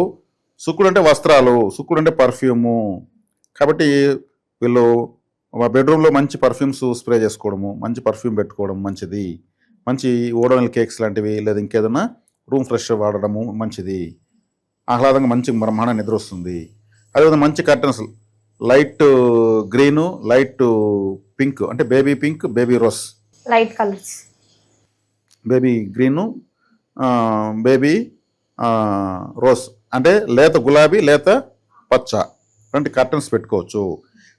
శుక్రుడు అంటే వస్త్రాలు, శుక్రుడు అంటే పర్ఫ్యూము. కాబట్టి వీళ్ళు బెడ్రూమ్లో మంచి పర్ఫ్యూమ్స్ స్ప్రే చేసుకోవడము, మంచి పర్ఫ్యూమ్ పెట్టుకోవడం మంచిది. మంచి ఓడోనల్ కేక్స్ లాంటివి లేదా ఇంకేదన్నా రూమ్ ఫ్రెష్ వాడడము మంచిది. ఆహ్లాదంగా మంచి బ్రహ్మాండ నిద్ర వస్తుంది. అదేవిధంగా మంచి curtains, light green, light pink, అంటే baby pink, baby rose, light colours, baby green, baby rose అంటే లేత గులాబీ, లేత పచ్చ అలాంటి కర్టన్స్ పెట్టుకోవచ్చు.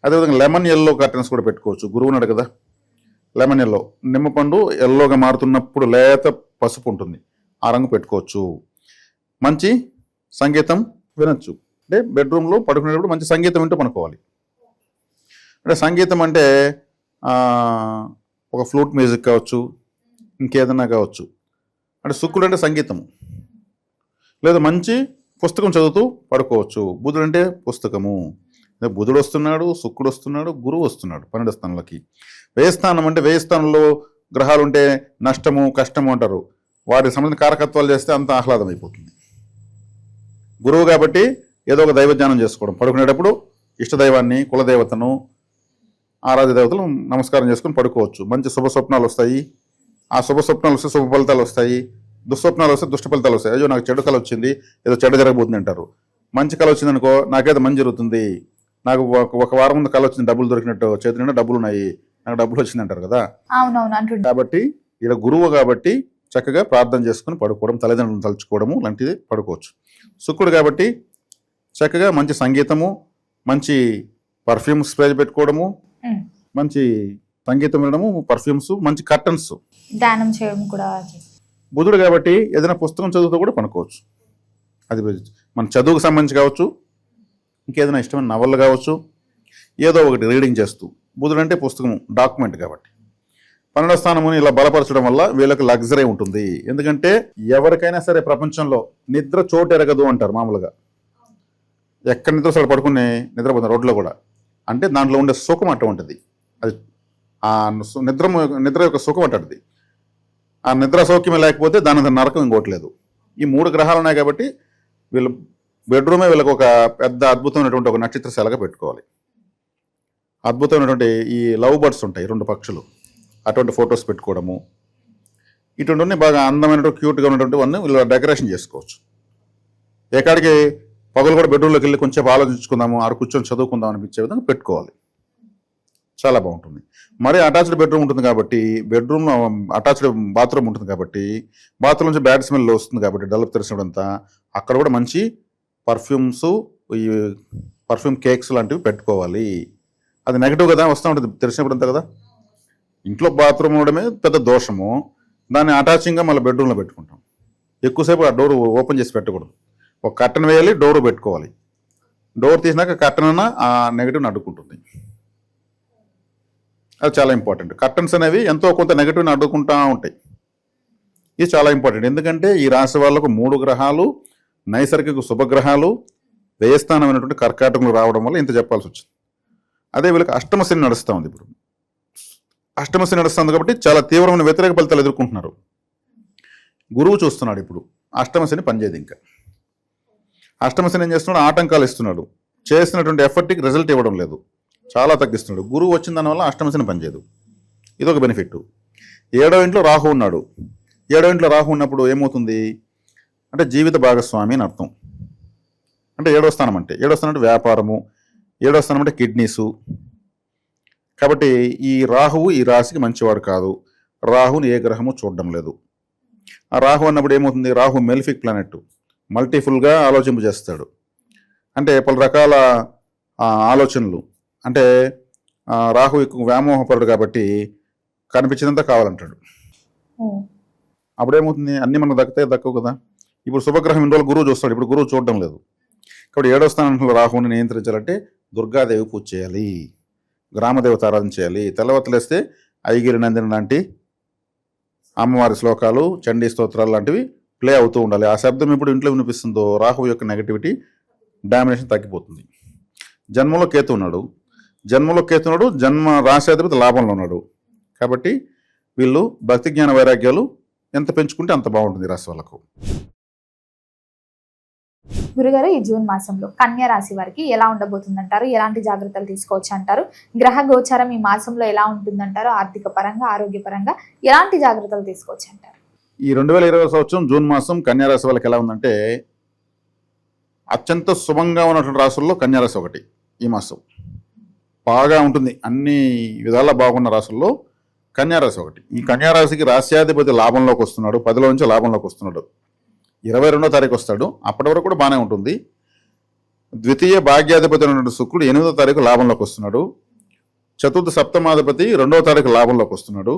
అదేవిధంగా లెమన్ ఎల్లో కర్టన్స్ కూడా పెట్టుకోవచ్చు. గురువు ఉన్నాడు కదా, లెమన్ ఎల్లో, నిమ్మపండు ఎల్లోగా మారుతున్నప్పుడు లేత పసుపు ఉంటుంది, ఆ రంగు పెట్టుకోవచ్చు. మంచి సంగీతం వినొచ్చు. అంటే బెడ్రూమ్లో పడుకునేటప్పుడు మంచి సంగీతం వింటూ పనుకోవాలి. అంటే సంగీతం అంటే ఒక ఫ్లూట్ మ్యూజిక్ కావచ్చు, ఇంకేదన్నా కావచ్చు. అంటే శుక్రుడు అంటే సంగీతము, లేదా మంచి పుస్తకం చదువుతూ పడుకోవచ్చు. బుధుడు అంటే పుస్తకము. బుధుడు వస్తున్నాడు, శుక్రుడు వస్తున్నాడు, గురువు వస్తున్నాడు 12 స్థానంలోకి. వ్యయస్థానం అంటే వ్యయస్థానంలో గ్రహాలు ఉంటే నష్టము కష్టము అంటారు. వాటికి సంబంధించిన కారకత్వాలు చేస్తే అంత ఆహ్లాదం అయిపోతుంది. గురువు కాబట్టి ఏదో ఒక దైవజ్ఞానం చేసుకోవడం, పడుకునేటప్పుడు ఇష్టదైవాన్ని, కులదేవతను, ఆరాధ్య దేవతలు నమస్కారం చేసుకుని పడుకోవచ్చు. మంచి శుభ స్వప్నాలు వస్తాయి. ఆ శుభ స్వప్నాలు వస్తే శుభ ఫలితాలు వస్తాయి, దుస్వప్నాలు వస్తే దుష్ట ఫలితాలు వస్తాయి. అయ్యో నాకు చెడు కళ వచ్చింది, ఏదో చెడు జరగబోతుంది అంటారు. మంచి కళ వచ్చింది అనుకో, నాకేదో మంచి జరుగుతుంది, నాకు ఒక వారం ముందు కళ వచ్చింది, డబ్బులు దొరికినట్టు, చేతి నిండా డబ్బులు ఉన్నాయి, నాకు డబ్బులు వచ్చింది అంటారు కదా. అవునవును అంటుంటారు. కాబట్టి ఇక్కడ గురువు కాబట్టి చక్కగా ప్రార్థన చేసుకుని పడుకోవడం, తల్లిదండ్రులను తలుచుకోవడము లాంటిది పడుకోవచ్చు. శుక్రుడు కాబట్టి చక్కగా మంచి సంగీతము, మంచి పర్ఫ్యూమ్ స్ప్రే పెట్టుకోవడము, మంచి సంగీతం వినడము, పర్ఫ్యూమ్స్, మంచి కర్టన్స్, ధ్యానం చేయడం కూడా. బుధుడు కాబట్టి ఏదైనా పుస్తకం చదువుతూ కూడా పనుకోవచ్చు. అది మన చదువుకు సంబంధించి కావచ్చు, ఇంకేదైనా ఇష్టమైన నవళ్ళు కావచ్చు, ఏదో ఒకటి రీడింగ్ చేస్తూ. బుధుడు అంటే పుస్తకం, డాక్యుమెంట్ కాబట్టి. 12వ స్థానముని ఇలా బలపరచడం వల్ల వీళ్ళకి లగ్జరీ ఉంటుంది. ఎందుకంటే ఎవరికైనా సరే ప్రపంచంలో నిద్ర చోటు ఎరగదు అంటారు మామూలుగా. ఎక్కడ నిద్ర అసలు పడుకునే నిద్రపోతుంది రోడ్లో కూడా. అంటే దాంట్లో ఉండే సుఖం అటువంటిది. అది ఆ నిద్ర యొక్క సుఖం అటువంటిది. ఆ నిద్ర సౌఖ్యమే లేకపోతే దాని నరకం ఇంకోట్లేదు. ఈ 3 గ్రహాలు ఉన్నాయి కాబట్టి వీళ్ళు బెడ్రూమే వీళ్ళకి ఒక పెద్ద అద్భుతమైనటువంటి ఒక నక్షత్రశాలగా పెట్టుకోవాలి. అద్భుతమైనటువంటి ఈ లవ్ బర్డ్స్ ఉంటాయి, 2 పక్షులు, అటువంటి ఫొటోస్ పెట్టుకోవడము, ఇటువంటి బాగా అందమైనటువంటి క్యూట్గా ఉన్నటువంటివన్నీ వీళ్ళు డెకరేషన్ చేసుకోవచ్చు. ఎక్కడికి పగలు కూడా బెడ్రూమ్లోకి వెళ్ళి కొంచెం ఆలోచించుకుందాము, ఆడ కూర్చొని చదువుకుందాం అనిపించే విధంగా పెట్టుకోవాలి. చాలా బాగుంటుంది. మరి అటాచ్డ్ బెడ్రూమ్ ఉంటుంది కాబట్టి, బెడ్రూమ్లో అటాచ్డ్ బాత్రూమ్ ఉంటుంది కాబట్టి, బాత్రూమ్ నుంచి బ్యాడ్ స్మెల్ వస్తుంది కాబట్టి డల్ప్ తెరిచినప్పుడంతా అక్కడ కూడా మంచి పర్ఫ్యూమ్స్, ఈ పర్ఫ్యూమ్ కేక్స్ లాంటివి పెట్టుకోవాలి. అది నెగిటివ్ కదా, వస్తూ ఉంటుంది తెరిచినప్పుడంతా కదా. ఇంట్లో బాత్రూమ్ ఉండడమే పెద్ద దోషము, దాన్ని అటాచింగ్గా మళ్ళీ బెడ్రూమ్లో పెట్టుకుంటాం. ఎక్కువసేపు ఆ డోర్ ఓపెన్ చేసి పెట్టకూడదు. ఒక కర్టన్ వేయాలి, డోర్ పెట్టుకోవాలి. డోర్ తీసినాక కర్టన్ అన్న ఆ నెగిటివ్ని అడ్డుకుంటుంది. అది చాలా ఇంపార్టెంట్. కర్టన్స్ అనేవి ఎంతో కొంత నెగిటివ్ని అడ్డుకుంటూ ఉంటాయి. ఇది చాలా ఇంపార్టెంట్. ఎందుకంటే ఈ రాశి వాళ్ళకు 3 గ్రహాలు నైసర్గిక శుభగ్రహాలు వ్యయస్థానమైనటువంటి కర్కాటకంలో రావడం వల్ల ఇంత చెప్పాల్సి వచ్చింది. అదే వీళ్ళకి అష్టమశని నడుస్తూ ఉంది. ఇప్పుడు అష్టమశని నడుస్తుంది కాబట్టి చాలా తీవ్రమైన వ్యతిరేక ఫలితాలు ఎదుర్కొంటున్నారు. గురువు చూస్తున్నాడు ఇప్పుడు, అష్టమశని పనిచేయదు. ఇంకా అష్టమశని ఏం చేస్తున్నాడు, ఆటంకాలు ఇస్తున్నాడు. చేసినటువంటి ఎఫర్ట్కి రిజల్ట్ ఇవ్వడం లేదు, చాలా తగ్గిస్తున్నాడు. గురువు వచ్చిన దానివల్ల అష్టమశని పనిచేయదు. ఇదొక బెనిఫిట్. 7వ ఇంట్లో రాహు ఉన్నాడు. 7వ ఇంట్లో రాహు ఉన్నప్పుడు ఏమవుతుంది అంటే జీవిత భాగస్వామి అని అర్థం. అంటే 7వ స్థానం అంటే వ్యాపారము, 7వ స్థానం అంటే కిడ్నీసు. కాబట్టి ఈ రాహువు ఈ రాశికి మంచివాడు కాదు. రాహుని ఏ గ్రహము చూడడం లేదు. ఆ రాహు అన్నప్పుడు ఏమవుతుంది, రాహు మెలిఫిక్ ప్లానెట్, మల్టీఫుల్గా ఆలోచింపజేస్తాడు. అంటే పలు రకాల ఆలోచనలు. అంటే రాహు ఎక్కువ వ్యామోహపరుడు కాబట్టి కనిపించినంత కావాలంటాడు. అప్పుడేమవుతుంది, అన్నీ మనకు దక్కవు కదా. ఇప్పుడు శుభగ్రహం ఇన్ని రోజులు గురువు చూస్తాడు, ఇప్పుడు గురువు చూడడం లేదు. కాబట్టి 7వ స్థానంలో రాహుని నియంత్రించాలంటే దుర్గాదేవి పూజ చేయాలి, గ్రామదేవత ఆరాధన చేయాలి. తెల్లవత్తలేస్తే ఐగిరి నందిని లాంటి అమ్మవారి శ్లోకాలు, చండీ స్తోత్రాలు లాంటివి ప్లే అవుతూ ఉండాలి. ఆ శబ్దం ఇప్పుడు ఇంట్లో వినిపిస్తుందో రాహు యొక్క నెగటివిటీ డామినేషన్ తగ్గిపోతుంది. జన్మలో కేతు ఉన్నాడు, జన్మ రాశాధిపతి లాభంలో ఉన్నాడు. కాబట్టి వీళ్ళు భక్తి జ్ఞాన వైరాగ్యాలు ఎంత పెంచుకుంటే అంత బాగుంటుంది రాశి వాళ్ళకు. గురుగారు, ఈ జూన్ మాసంలో కన్యా రాశి వారికి ఎలా ఉండబోతుందంటారు? ఎలాంటి జాగ్రత్తలు తీసుకోవచ్చు అంటారు? గ్రహ గోచారం ఈ మాసంలో ఎలా ఉంటుందంటారు? ఆర్థిక పరంగా, ఆరోగ్యపరంగా ఎలాంటి జాగ్రత్తలు తీసుకోవచ్చు అంటారు? ఈ 2020 సంవత్సరం జూన్ మాసం కన్యా రాశి వాళ్ళకి ఎలా ఉందంటే, అత్యంత శుభంగా ఉన్నటువంటి రాశుల్లో కన్యా రాశి ఒకటి. ఈ మాసం బాగా ఉంటుంది, అన్ని విధాలా బాగున్న రాశుల్లో కన్యా రాశి ఒకటి. ఈ కన్యా రాశికి రాశ్యాధిపతి లాభంలోకి వస్తున్నాడు, 10లో నుంచి లాభంలోకి వస్తున్నాడు. 22వ తారీఖు వస్తాడు, అప్పటి వరకు కూడా బాగానే ఉంటుంది. ద్వితీయ భాగ్యాధిపతి అయినటువంటి శుక్రుడు 8వ తారీఖు లాభంలోకి వస్తున్నాడు. చతుర్థ సప్తమాధిపతి 2వ తారీఖు లాభంలోకి వస్తున్నాడు.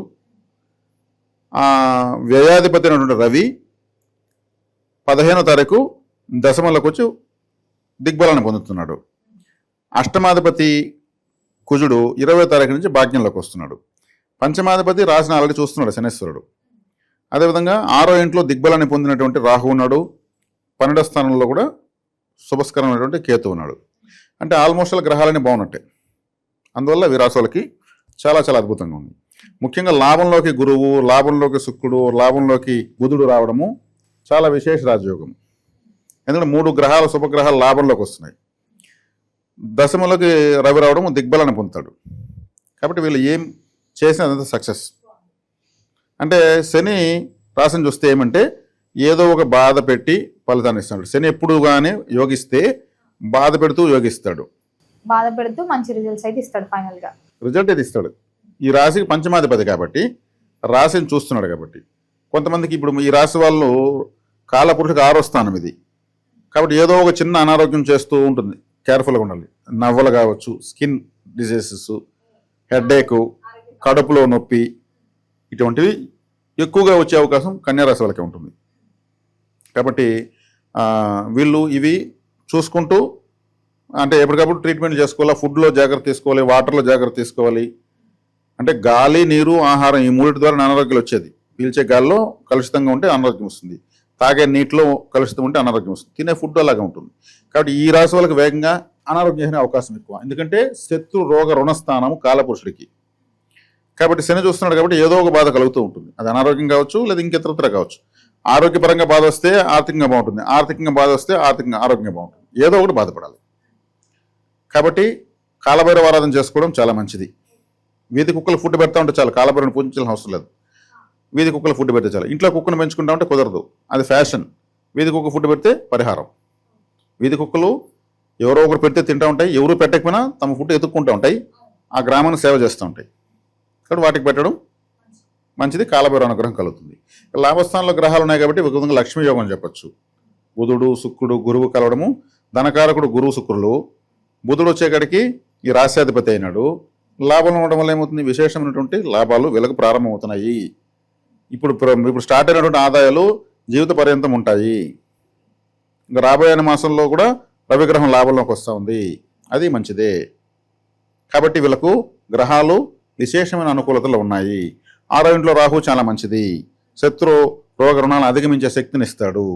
వ్యయాధిపతి అయినటువంటి రవి 15వ తారీఖు దశమంలోకి వచ్చి దిగ్బలాన్ని పొందుతున్నాడు. అష్టమాధిపతి కుజుడు 20వ తారీఖు నుంచి భాగ్యంలోకి వస్తున్నాడు. పంచమాధిపతి రాశిని ఆల్రెడీ చూస్తున్నాడు శనేశ్వరుడు. అదేవిధంగా 6వ ఇంట్లో దిగ్బలాన్ని పొందినటువంటి రాహు ఉన్నాడు. 12వ స్థానంలో కూడా శుభస్కరమైనటువంటి కేతు ఉన్నాడు. అంటే ఆల్మోస్ట్ గ్రహాలన్నీ బాగున్నట్టే. అందువల్ల వీరాశులకి చాలా చాలా అద్భుతంగా ఉంది. ముఖ్యంగా లాభంలోకి గురువు, లాభంలోకి శుక్రుడు, లాభంలోకి బుధుడు రావడము చాలా విశేష రాజయోగం. ఎందుకంటే 3 గ్రహాలు శుభగ్రహాలు లాభంలోకి వస్తున్నాయి. దశమలోకి రవి రావడం దిగ్బలాన్ని పొందుతాడు. కాబట్టి వీళ్ళు ఏం చేసినా అదంతా సక్సెస్. అంటే శని రాశిని చూస్తే ఏమంటే ఏదో ఒక బాధ పెట్టి ఫలితాన్ని ఇస్తాడు. శని ఎప్పుడు కానీ యోగిస్తే బాధ పెడుతూ యోగిస్తాడు. బాధ పెడుతూ మంచి రిజల్ట్స్ అయితే ఇస్తాడు. ఫైనల్ గా రిజల్ట్ ఇది ఇస్తాడు. ఈ రాశికి పంచమాధిపతి కాబట్టి రాశిని చూస్తున్నాడు. కాబట్టి కొంతమందికి ఇప్పుడు ఈ రాశి వాళ్ళు కాలపురుషుడికి 6వ స్థానం ఇది. కాబట్టి ఏదో ఒక చిన్న అనారోగ్యం చేస్తూ ఉంటుంది. కేర్ఫుల్గా ఉండాలి. నవ్వలు కావచ్చు, స్కిన్ డిసీజెస్, హెడ్ఏక్, కడుపులో నొప్పి, ఇటువంటివి ఎక్కువగా వచ్చే అవకాశం కన్యారాశి వాళ్ళకి ఉంటుంది. కాబట్టి వీళ్ళు ఇవి చూసుకుంటూ అంటే ఎప్పటికప్పుడు ట్రీట్మెంట్ చేసుకోవాలి. ఫుడ్లో జాగ్రత్త తీసుకోవాలి, వాటర్లో జాగ్రత్త తీసుకోవాలి. అంటే గాలి, నీరు, ఆహారం ఈ 3 ద్వారా అనారోగ్యాలు వచ్చేది. పీల్చే గాలిలో కలుషితంగా ఉంటే అనారోగ్యం వస్తుంది, తాగే నీటిలో కలుషితం ఉంటే అనారోగ్యం వస్తుంది, తినే ఫుడ్ అలాగే ఉంటుంది. కాబట్టి ఈ రాశి వాళ్ళకి వేగంగా అనారోగ్యం చేసే అవకాశం ఎక్కువ. ఎందుకంటే శత్రు రోగ రుణస్థానము కాలపురుషుడికి. కాబట్టి శని చూస్తున్నాడు కాబట్టి ఏదో ఒక బాధ కలుగుతూ ఉంటుంది. అది అనారోగ్యం కావచ్చు, లేదా ఇంకెతరత్ర కావచ్చు. ఆరోగ్యపరంగా బాధ వస్తే ఆర్థికంగా బాగుంటుంది, ఆర్థికంగా బాధ వస్తే ఆరోగ్యంగా బాగుంటుంది. ఏదో ఒకటి బాధపడాలి. కాబట్టి కాలభైరవ ఆరాధన చేసుకోవడం చాలా మంచిది. వీధి కుక్కలు ఫుడ్ పెడతా ఉంటే చాలు, కాలభైరవని పూజించాల్సిన అవసరం లేదు. వీధి కుక్కలు ఫుడ్ పెడితే చాలు. ఇంట్లో కుక్కను పెంచుకుంటా ఉంటే కుదరదు, అది ఫ్యాషన్. వీధి కుక్క ఫుడ్ పెడితే పరిహారం. వీధి కుక్కలు ఎవరో ఒకరు పెడితే తింటూ ఉంటాయి, ఎవరు పెట్టకపోయినా తమ ఫుడ్ ఎత్తుక్కుంటూ ఉంటాయి, ఆ గ్రామాన్ని సేవ చేస్తూ ఉంటాయి. కాబట్టి వాటికి పెట్టడం మంచిది. కాలభైరవ అనుగ్రహం కలుగుతుంది. లాభస్థానంలో గ్రహాలు ఉన్నాయి కాబట్టి ఒక విధంగా లక్ష్మీ యోగం అని చెప్పచ్చు. బుధుడు, శుక్రుడు, గురువు కలవడము, ధనకారకుడు గురువు శుక్రులు. బుధుడు వచ్చేకాడికి ఈ రాశ్యాధిపతి అయినాడు. లాభంలో ఉండడం వల్ల ఏమవుతుంది, విశేషమైనటువంటి లాభాలు వీళ్ళకి ప్రారంభమవుతున్నాయి. ఇప్పుడు స్టార్ట్ అయినటువంటి ఆదాయాలు జీవిత పర్యంతం ఉంటాయి. ఇంకా రాబోయే మాసంలో కూడా రవిగ్రహం లాభంలోకి వస్తూ ఉంది, అది మంచిదే. కాబట్టి వీళ్ళకు గ్రహాలు విశేషమైన అనుకూలతలు ఉన్నాయి. 6వ ఇంట్లో రాహు చాలా మంచిది. శత్రు రోగ రుణాలను అధిగమించే శక్తిని ఇస్తాడు.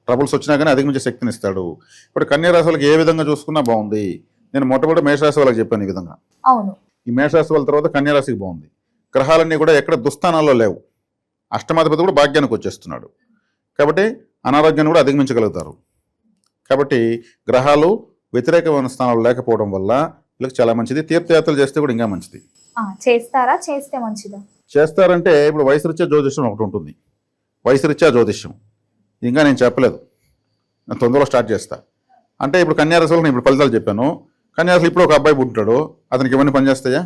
ట్రబుల్స్ వచ్చినా కానీ అధిగమించే శక్తిని ఇస్తాడు. ఇప్పుడు కన్యారాశి వాళ్ళకి ఏ విధంగా చూసుకున్నా బాగుంది. నేను మొట్టమొదటి మేషరాశి వాళ్ళకి చెప్పాను ఈ విధంగా. అవును, ఈ మేషరాశి వాళ్ళ తర్వాత కన్యారాశికి బాగుంది. గ్రహాలన్నీ కూడా ఎక్కడ దుస్థానాల్లో లేవు. అష్టమాధిపతి కూడా భాగ్యానికి వచ్చేస్తున్నాడు. కాబట్టి అనారోగ్యాన్ని కూడా అధిగమించగలుగుతారు. కాబట్టి గ్రహాలు వ్యతిరేకమైన స్థానాలు లేకపోవడం వల్ల వీళ్ళకి చాలా మంచిది. తీర్థయాత్రలు చేస్తే కూడా ఇంకా మంచిది. చేస్తారా, చేస్తే మంచిదా? చేస్తారంటే ఇప్పుడు వయసురీత్యా జ్యోతిష్యం ఒకటి ఉంటుంది. వయసురీత్యా జ్యోతిష్యం ఇంకా నేను చెప్పలేదు, నేను తొందరలో స్టార్ట్ చేస్తా. అంటే ఇప్పుడు కన్యారాశిలో నేను ఇప్పుడు ఫలితాలు చెప్పాను. కన్యారాశిలో ఇప్పుడు ఒక అబ్బాయి పుట్టాడు, అతనికి ఇవన్నీ పనిచేస్తాయా?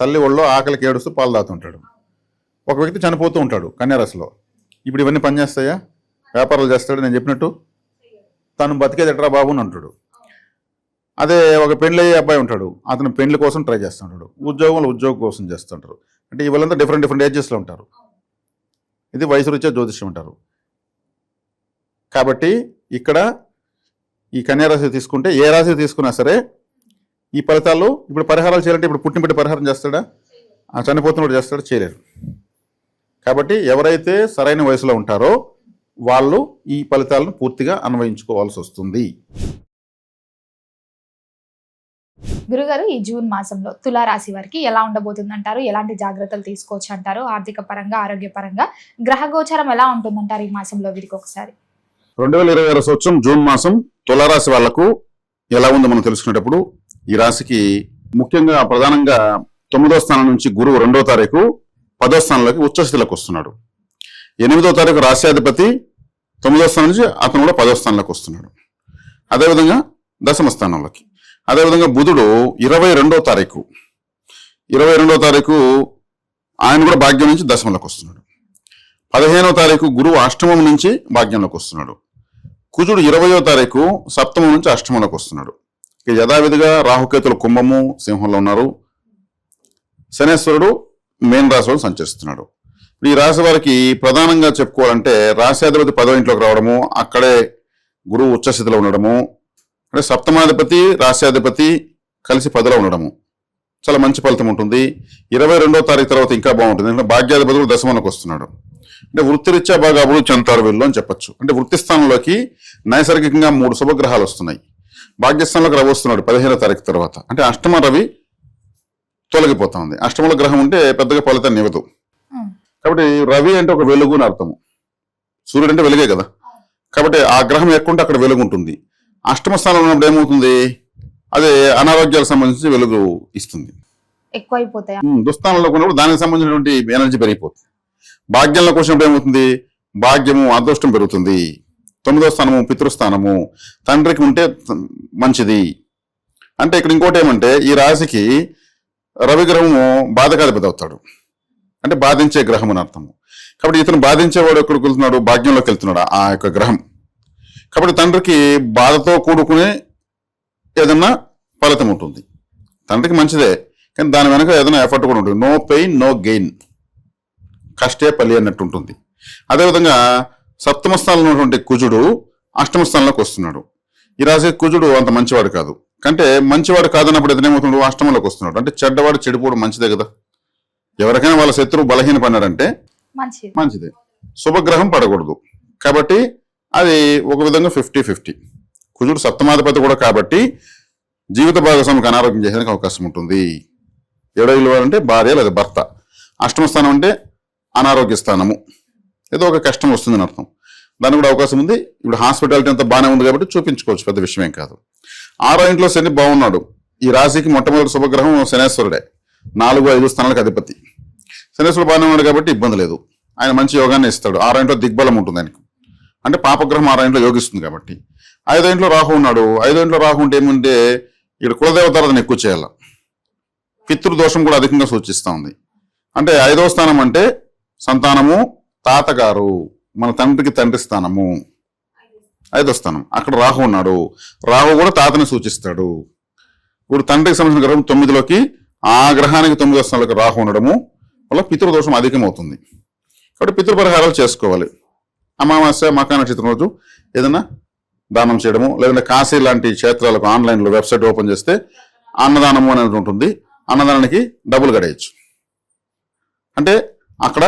తల్లి ఒళ్ళో ఆకలికి ఏడుస్తూ పాలు తాగుతుంటాడు. ఒక వ్యక్తి చనిపోతూ ఉంటాడు కన్యారాశిలో, ఇప్పుడు ఇవన్నీ పనిచేస్తాయా? వ్యాపారాలు చేస్తాడు, నేను చెప్పినట్టు తను బతికేది ఎట్రా బాబు అని అంటాడు. అదే ఒక పెళ్ళయ్యే అబ్బాయి ఉంటాడు, అతను పెళ్లి కోసం ట్రై చేస్తుంటాడు, ఉద్యోగం కోసం చేస్తుంటారు. అంటే ఇవాళంతా డిఫరెంట్ ఏజెస్లో ఉంటారు. ఇది వయసురీత్యా జ్యోతిష్యం అంటారు. కాబట్టి ఇక్కడ ఈ కన్యారాశి తీసుకుంటే ఏ రాశి తీసుకున్నా సరే ఈ ఫలితాలు. ఇప్పుడు పరిహారాలు చేయాలంటే ఇప్పుడు పుట్టిన బిడ్డ పరిహారం చేస్తాడా? చనిపోతున్నప్పుడు చేస్తాడా? చేయలేరు. కాబట్టి ఎవరైతే సరైన వయసులో ఉంటారో వాళ్ళు ఈ ఫలితాలను పూర్తిగా అన్వయించుకోవాల్సి వస్తుంది. గురుగారు, ఈ జూన్ మాసంలో తులారాశి వారికి ఎలా ఉండబోతుందంటారు? ఎలాంటి జాగ్రత్తలు తీసుకోవచ్చు అంటారు? ఆర్థిక పరంగా, ఆరోగ్యపరంగా గ్రహ గోచారం ఎలా ఉంటుందంటారు ఈ మాసంలో వీరికి? ఒకసారి 2026 సంవత్సరం జూన్ మాసం తులారాశి వాళ్లకు ఎలా ఉందో మనం తెలుసుకునేటప్పుడు ఈ రాశికి ముఖ్యంగా ప్రధానంగా 9వ స్థానం నుంచి గురువు 2వ తారీఖు 10వ స్థానంలోకి ఉచ్చస్థితిలోకి వస్తున్నాడు. 8వ తారీఖు రాశ్యాధిపతి 9వ స్థానం నుంచి అతను కూడా 10వ స్థానంలోకి వస్తున్నాడు. అదేవిధంగా దశమ స్థానంలోకి. అదేవిధంగా బుధుడు 22వ తారీఖు ఆయన కూడా భాగ్యం నుంచి దశమంలోకి వస్తున్నాడు. 15వ తారీఖు గురువు అష్టమం నుంచి భాగ్యంలోకి వస్తున్నాడు. కుజుడు 20వ తారీఖు సప్తమం నుంచి అష్టమంలోకి వస్తున్నాడు. ఇక యథావిధిగా రాహుకేతులు కుంభము, సింహంలో ఉన్నారు. శనేశ్వరుడు మేన రాశిలో సంచరిస్తున్నాడు. ఈ రాశి వారికి ప్రధానంగా చెప్పుకోవాలంటే రాశ్యాధిపతి 10వ ఇంట్లోకి రావడము, అక్కడే గురువు ఉచ్చస్థితిలో ఉండడము, అంటే సప్తమాధిపతి రాశ్యాధిపతి కలిసి 10లో ఉండడము చాలా మంచి ఫలితం ఉంటుంది. 22వ తారీఖు తర్వాత ఇంకా బాగుంటుంది. అంటే భాగ్యాధిపతి కూడా దశమంలోకి వస్తున్నాడు. అంటే వృత్తిరీత్యా బాగా అభివృద్ధి చెందుతారు వీళ్ళు అని చెప్పొచ్చు. అంటే వృత్తి స్థానంలోకి నైసర్గికంగా 3 శుభగ్రహాలు వస్తున్నాయి. భాగ్యస్థానంలోకి రవి వస్తున్నాడు 15వ తారీఖు తర్వాత. అంటే అష్టమ రవి తొలగిపోతుంది. అష్టమంలో గ్రహం ఉంటే పెద్దగా ఫలితాన్ని ఇవ్వదు. కాబట్టి రవి అంటే ఒక వెలుగు అని అర్థము. సూర్యుడు అంటే వెలుగే కదా. కాబట్టి ఆ గ్రహం ఎక్కుంటే అక్కడ వెలుగు ఉంటుంది. అష్టమ స్థానంలో ఉన్నప్పుడు ఏమవుతుంది, అదే అనారోగ్యాలకు సంబంధించి వెలుగు ఇస్తుంది. ఎక్కువైపోతాయి. దుస్థానంలో ఉన్నప్పుడు దానికి సంబంధించినటువంటి ఎనర్జీ పెరిగిపోతుంది. భాగ్యంలోకి వచ్చినప్పుడు ఏమవుతుంది, భాగ్యము అదృష్టం పెరుగుతుంది. 9వ స్థానము పితృస్థానము, తండ్రికి ఉంటే మంచిది. అంటే ఇక్కడ ఇంకోటి ఏమంటే ఈ రాశికి రవి గ్రహము బాధకాధిపతి అవుతాడు, అంటే బాధించే గ్రహం అని అర్థము. కాబట్టి ఇతను బాధించేవాడు ఎక్కడికి వెళ్తున్నాడు, భాగ్యంలోకి వెళ్తున్నాడు ఆ యొక్క గ్రహం. కాబట్టి తండ్రికి బాధతో కూడుకునే ఏదన్నా ఫలితం ఉంటుంది. తండ్రికి మంచిదే, కానీ దాని వెనక ఏదైనా ఎఫర్ట్ కూడా ఉంటుంది. నో పెయిన్ నో గెయిన్, కష్టే పల్లి అన్నట్టు ఉంటుంది. అదేవిధంగా సప్తమ స్థానంలో ఉన్నటువంటి కుజుడు అష్టమ స్థానంలోకి వస్తున్నాడు. ఈ రాశి కుజుడు అంత మంచివాడు కాదు. కంటే మంచివాడు కాదన్నప్పుడు ఇతనేమవుతున్నాడు, అష్టమంలోకి వస్తున్నాడు. అంటే చెడ్డవాడు చెడిపోవడం మంచిదే కదా. ఎవరికైనా వాళ్ళ శత్రువు బలహీన పడినాడంటే మంచిదే. శుభగ్రహం పడకూడదు. కాబట్టి అది ఒక విధంగా 50-50. కుజుడు సప్తమాధిపతి కూడా కాబట్టి జీవిత భాగస్వామికి అనారోగ్యం చేసేందుకు అవకాశం ఉంటుంది. 7వ ఇల్లు అంటే భార్య లేదా భర్త. అష్టమ స్థానం అంటే అనారోగ్య స్థానము, ఏదో ఒక కష్టం వస్తుందని అర్థం. దానికి కూడా అవకాశం ఉంది. ఇప్పుడు హాస్పిటాలిటీ అంతా బాగానే ఉంది కాబట్టి చూపించుకోవచ్చు, పెద్ద విషయం ఏం కాదు. 6వ ఇంట్లో శని బాగున్నాడు. ఈ రాశికి మొట్టమొదటి శుభగ్రహం శనేశ్వరుడే, 4-5 స్థానాలకు అధిపతి. శనేశ్వరుడు బాగానే ఉన్నాడు కాబట్టి ఇబ్బంది లేదు. ఆయన మంచి యోగాన్ని ఇస్తాడు. 6వ ఇంట్లో దిగ్బలం ఉంటుంది ఆయనకు, అంటే పాపగ్రహం 6వ ఇంట్లో యోగిస్తుంది కాబట్టి. 5వ ఇంట్లో రాహు ఉన్నాడు. 5వ ఇంట్లో రాహు ఉంటే ఏమంటే ఇక్కడ కులదేవతారాధన ఎక్కువ చేయాలి. పితృదోషం కూడా అధికంగా సూచిస్తూ ఉంది. అంటే 5వ స్థానం అంటే సంతానము, తాతగారు, మన తండ్రికి తండ్రి స్థానము 5వ స్థానం. అక్కడ రాహు ఉన్నాడు. రాహు కూడా తాతని సూచిస్తాడు. ఇప్పుడు తండ్రికి సంబంధించిన గ్రహం 9లోకి, ఆ గ్రహానికి 9వ స్థానంలోకి రాహు ఉండడము వల్ల పితృదోషం అధికమవుతుంది. కాబట్టి పితృపరిహారాలు చేసుకోవాలి. అమావాస్య మకా నక్షత్రం రోజు ఏదైనా దానం చేయడము, లేదంటే కాశీ లాంటి క్షేత్రాలకు ఆన్లైన్లో వెబ్సైట్ ఓపెన్ చేస్తే అన్నదానము అనేది ఉంటుంది. అన్నదానానికి డబ్బులు గడేయచ్చు. అంటే అక్కడ